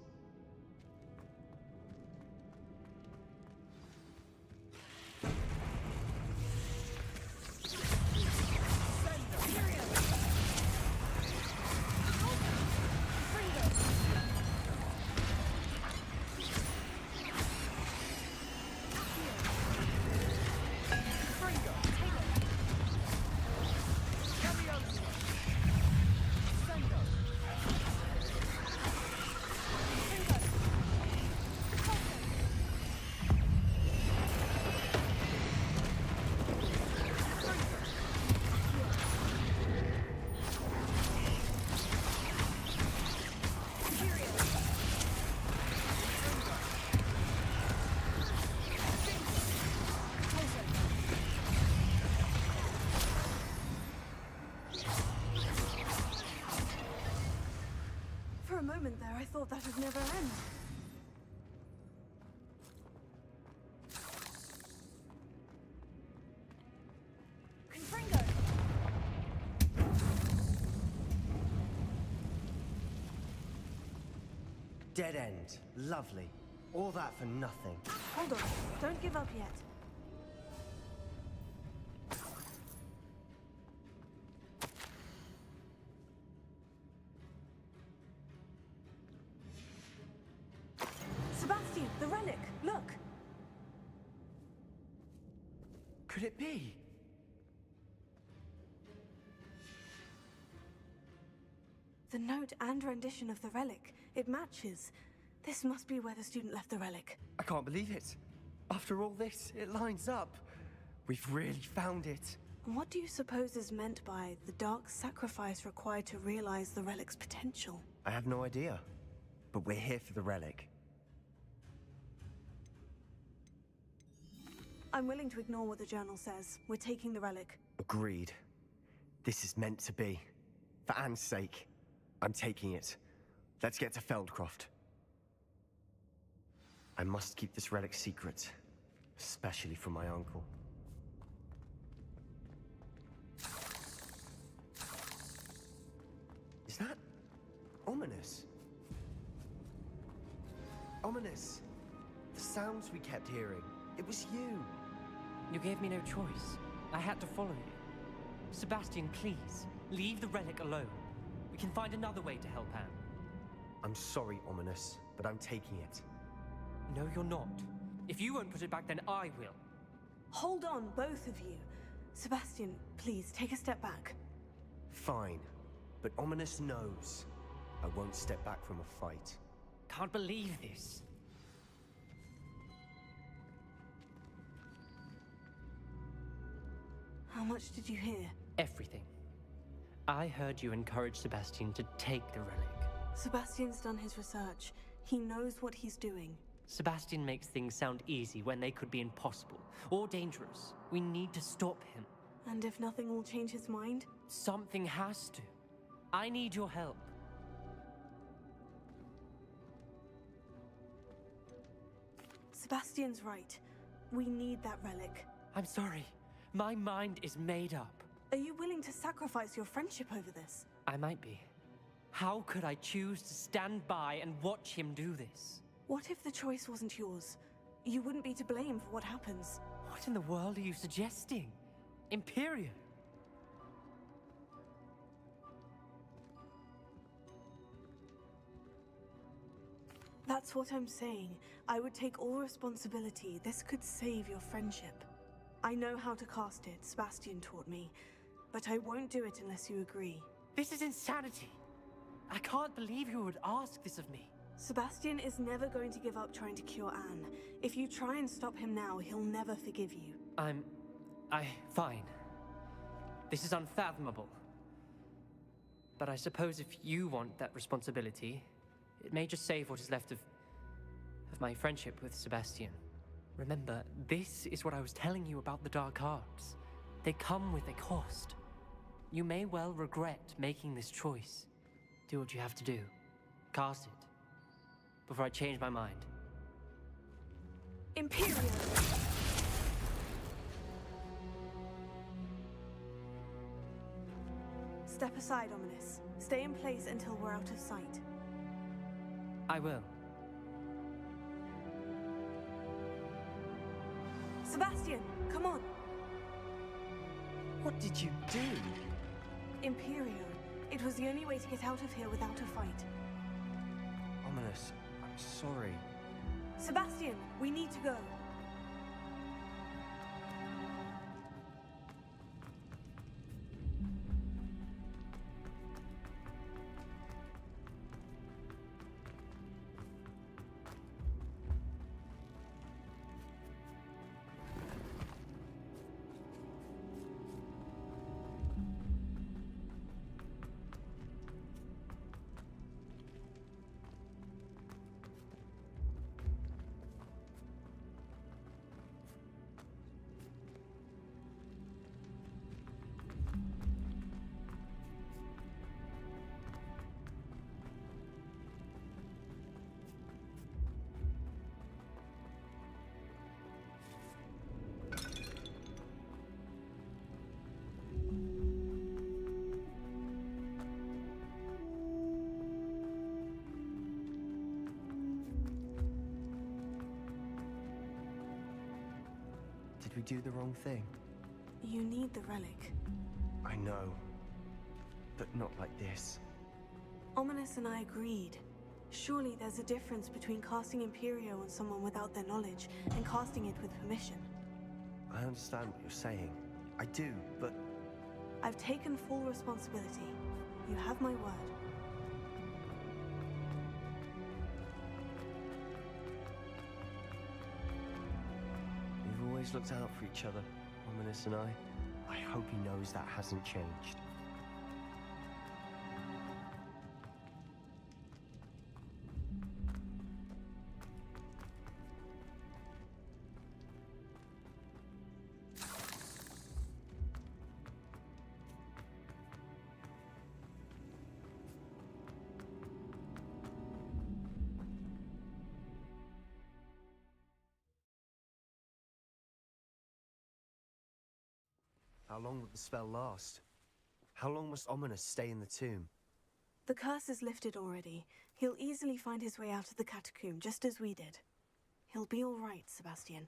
For a moment there, I thought that would never end. Confringo! Dead end. Lovely. All that for nothing. Hold on. Don't give up yet. Sebastian, the relic! Look! Could it be? The note and rendition of the relic. It matches. This must be where the student left the relic. I can't believe it. After all this, it lines up. We've really found it. What do you suppose is meant by the dark sacrifice required to realize the relic's potential? I have no idea. But we're here for the relic. I'm willing to ignore what the journal says. We're taking the relic. Agreed. This is meant to be. For Anne's sake, I'm taking it. Let's get to Feldcroft. I must keep this relic secret, especially from my uncle. Is that ominous? Ominous. The sounds we kept hearing. It was you. You gave me no choice. I had to follow you. Sebastian, please, leave the relic alone. We can find another way to help Anne. I'm sorry, Ominous, but I'm taking it. No, you're not. If you won't put it back, then I will. Hold on, both of you. Sebastian, please, take a step back. Fine. But Ominous knows I won't step back from a fight. Can't believe this. How much did you hear? Everything. I heard you encourage Sebastian to take the relic. Sebastian's done his research. He knows what he's doing. Sebastian makes things sound easy when they could be impossible or dangerous. We need to stop him. And if nothing will change his mind? Something has to. I need your help. Sebastian's right. We need that relic. I'm sorry. My mind is made up. Are you willing to sacrifice your friendship over this? I might be. How could I choose to stand by and watch him do this? What if the choice wasn't yours? You wouldn't be to blame for what happens. What in the world are you suggesting? Imperium? That's what I'm saying. I would take all responsibility. This could save your friendship. I know how to cast it, Sebastian taught me. But I won't do it unless you agree. This is insanity. I can't believe you would ask this of me. Sebastian is never going to give up trying to cure Anne. If you try and stop him now, he'll never forgive you. Fine. This is unfathomable. But I suppose if you want that responsibility, it may just save what is left of my friendship with Sebastian. Remember, this is what I was telling you about the dark arts. They come with a cost. You may well regret making this choice. Do what you have to do. Cast it. Before I change my mind. Imperium! Step aside, Ominous. Stay in place until we're out of sight. I will. Sebastian, come on! What did you do? Imperio. It was the only way to get out of here without a fight. Ominous, I'm sorry. Sebastian, we need to go. Did we do the wrong thing? You need the relic. I know. But not like this. Ominous and I agreed. Surely there's a difference between casting Imperio on someone without their knowledge and casting it with permission. I understand what you're saying. I do, but... I've taken full responsibility. You have my word. We've always looked out for each other, Ominous and I. I hope he knows that hasn't changed. How long would the spell last? How long must Ominous stay in the tomb? The curse is lifted already. He'll easily find his way out of the catacomb, just as we did. He'll be all right, Sebastian.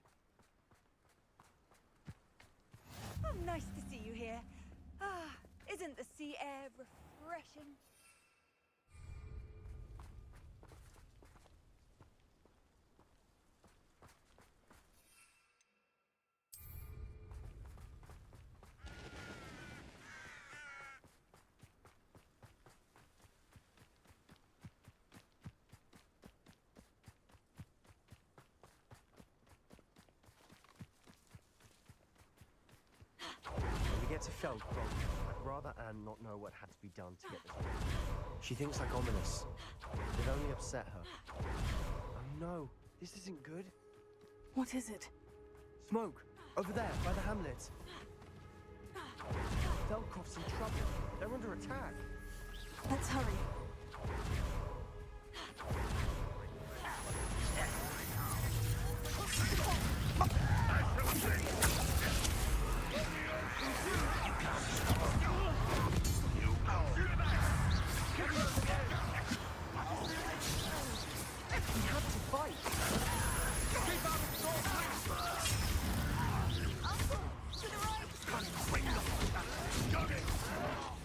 Oh, nice to see you here. Ah, isn't the sea air refreshing? get to Feldcroft, I'd rather Anne not know what had to be done to get this right. She thinks like ominous. It'd only upset her. Oh no, this isn't good. What is it? Smoke! Over there, by the hamlet. Feldcroft's in trouble. They're under attack. Let's hurry. We have to fight.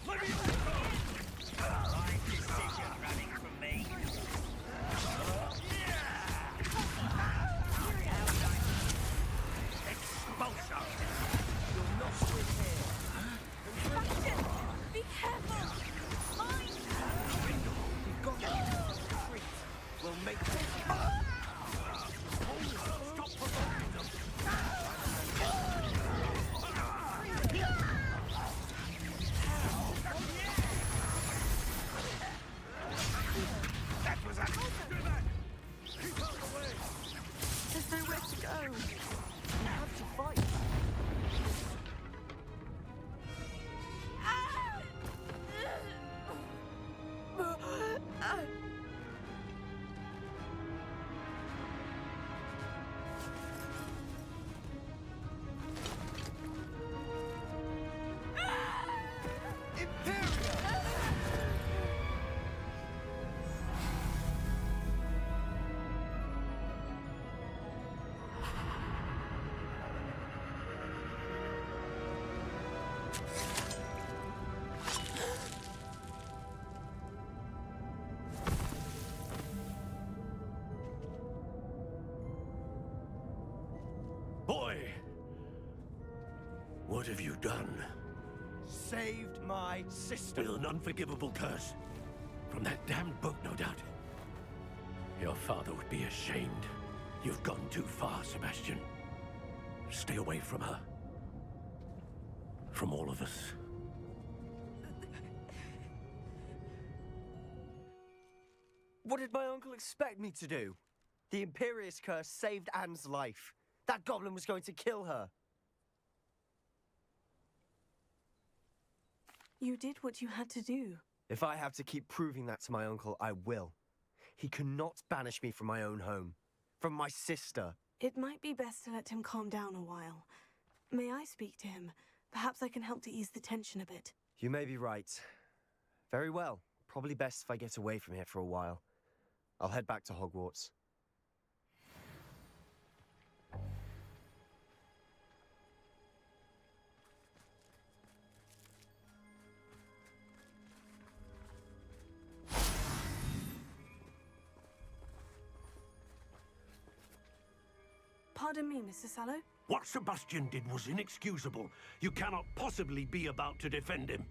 Right decision running from me. Expulsion! You'll not win here. Sebastian! Be careful! Mine! We've got to retreat. We'll make this. Stop provoking them! That was a... Keep out of the way! There's nowhere to go. We have to fight. Boy! What have you done? Saved my sister. With an unforgivable curse. From that damned book, no doubt. Your father would be ashamed. You've gone too far, Sebastian. Stay away from her. From all of us. What did my uncle expect me to do? The Imperious curse saved Anne's life. That goblin was going to kill her. You did what you had to do. If I have to keep proving that to my uncle, I will. He cannot banish me from my own home. From my sister. It might be best to let him calm down a while. May I speak to him? Perhaps I can help to ease the tension a bit. You may be right. Very well. Probably best if I get away from here for a while. I'll head back to Hogwarts. Pardon me, Mr. Sallow. What Sebastian did was inexcusable. You cannot possibly be about to defend him.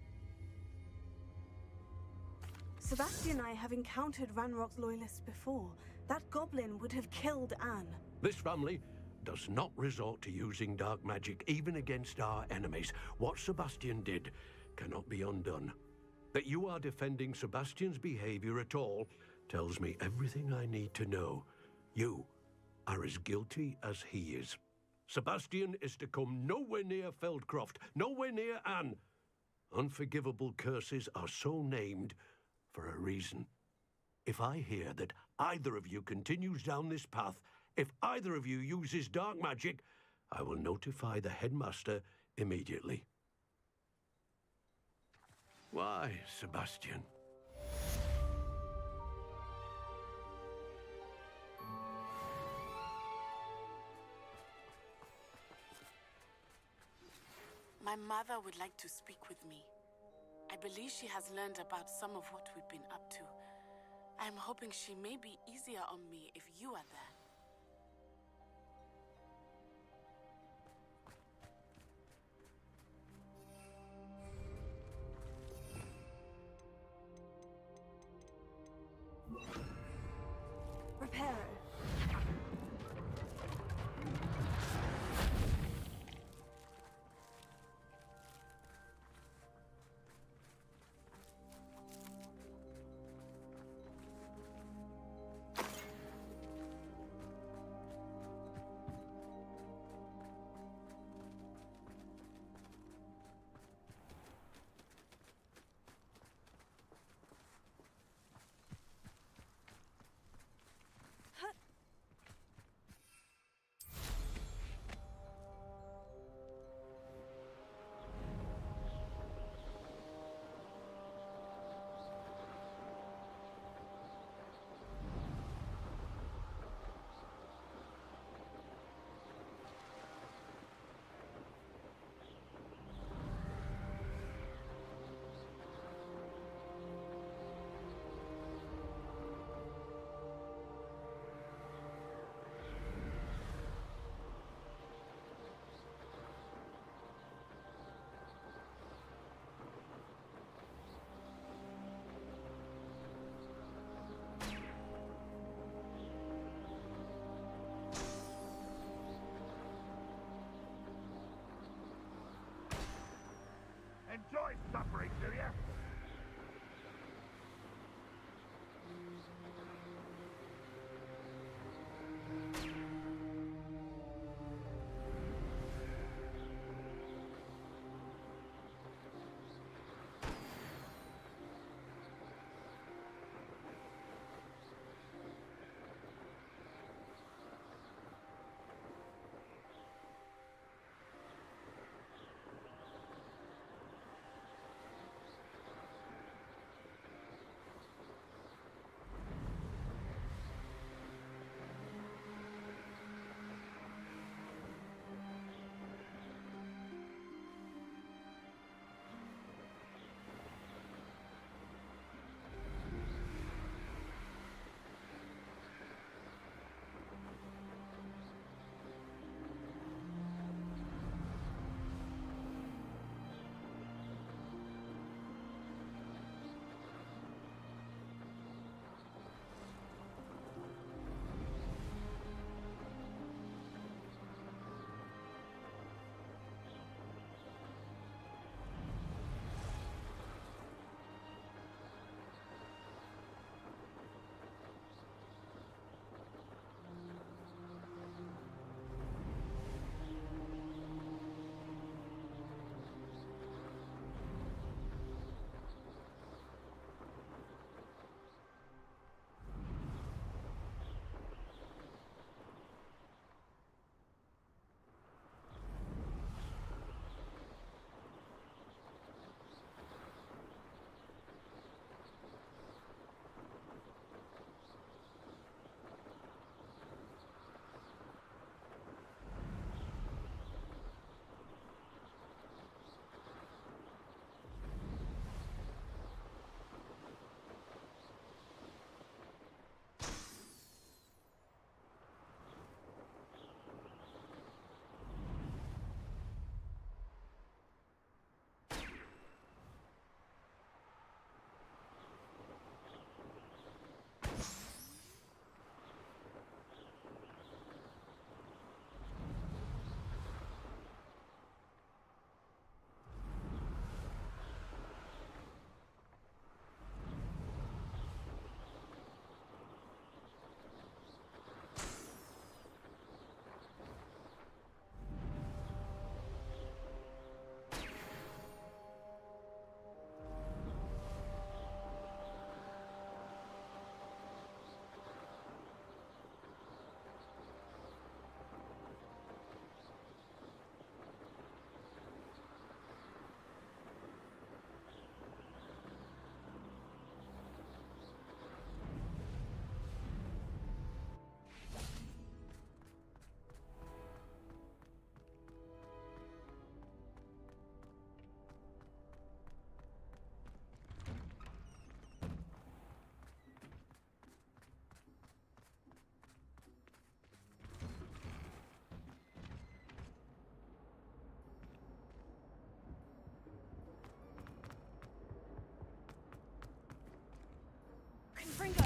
Sebastian and I have encountered Ranrock's loyalists before. That goblin would have killed Anne. This family does not resort to using dark magic even against our enemies. What Sebastian did cannot be undone. That you are defending Sebastian's behavior at all tells me everything I need to know. You are as guilty as he is. Sebastian is to come nowhere near Feldcroft, nowhere near Anne. Unforgivable curses are so named for a reason. If I hear that either of you continues down this path, if either of you uses dark magic, I will notify the headmaster immediately. Why, Sebastian? My mother would like to speak with me. I believe she has learned about some of what we've been up to. I am hoping she may be easier on me if you are there. Reparo. enjoy suffering, do you? Fringo!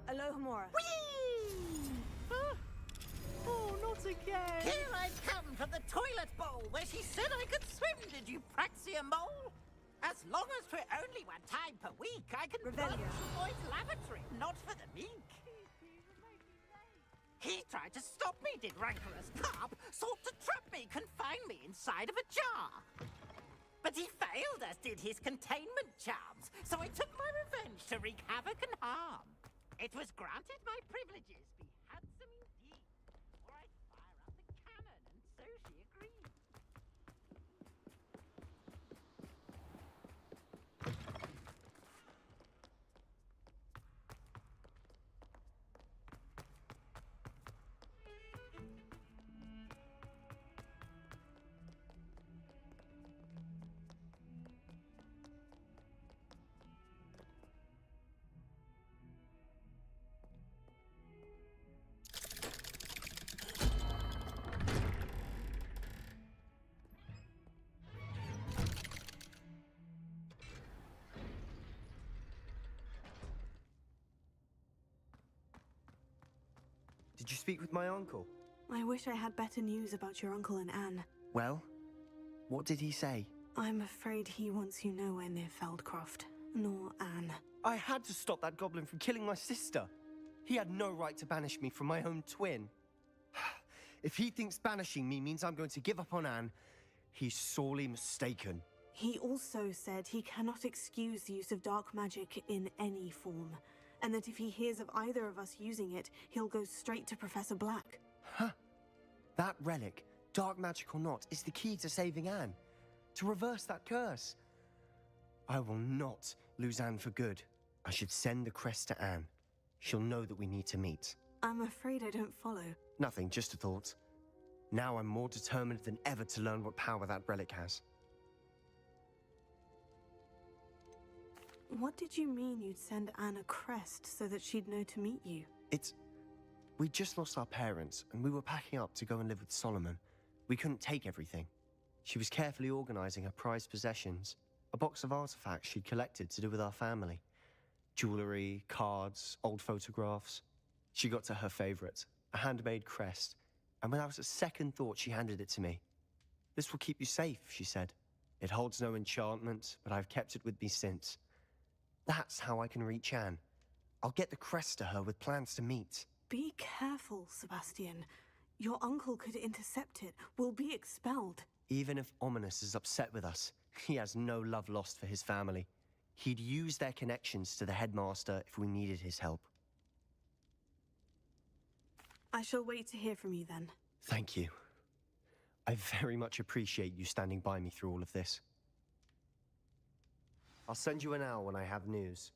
Aloha Mora. Oh, not again! Here I come from the toilet bowl where she said I could swim, did you praxia mole? As long as for only one time per week, I can run to the boys' lavatory, not for the mink. He tried to stop me, did rancorous carp, sought to trap me, confine me inside of a jar. But he failed, as did his containment charms, so I took my revenge to wreak havoc and harm. It was granted my privileges be handsome indeed, or I'd fire up the cannon, and so she agreed. Did you speak with my uncle? I wish I had better news about your uncle and Anne. Well, what did he say? I'm afraid he wants you nowhere near Feldcroft, nor Anne. I had to stop that goblin from killing my sister. He had no right to banish me from my own twin. If he thinks banishing me means I'm going to give up on Anne, he's sorely mistaken. He also said he cannot excuse the use of dark magic in any form, and that if he hears of either of us using it, he'll go straight to Professor Black. Huh? That relic, dark magic or not, is the key to saving Anne. To reverse that curse. I will not lose Anne for good. I should send the crest to Anne. She'll know that we need to meet. I'm afraid I don't follow. Nothing, just a thought. Now I'm more determined than ever to learn what power that relic has. What did you mean you'd send Anne a crest so that she'd know to meet you? We just lost our parents, and we were packing up to go and live with Solomon. We couldn't take everything. She was carefully organizing her prized possessions, a box of artifacts she'd collected to do with our family. Jewelry, cards, old photographs. She got to her favorite, a handmade crest, and when I was at second thought, she handed it to me. This will keep you safe, she said. It holds no enchantment, but I've kept it with me since. That's how I can reach Anne. I'll get the crest to her with plans to meet. Be careful, Sebastian. Your uncle could intercept it. We'll be expelled. Even if Ominous is upset with us, he has no love lost for his family. He'd use their connections to the headmaster if we needed his help. I shall wait to hear from you then. Thank you. I very much appreciate you standing by me through all of this. I'll send you an owl when I have news.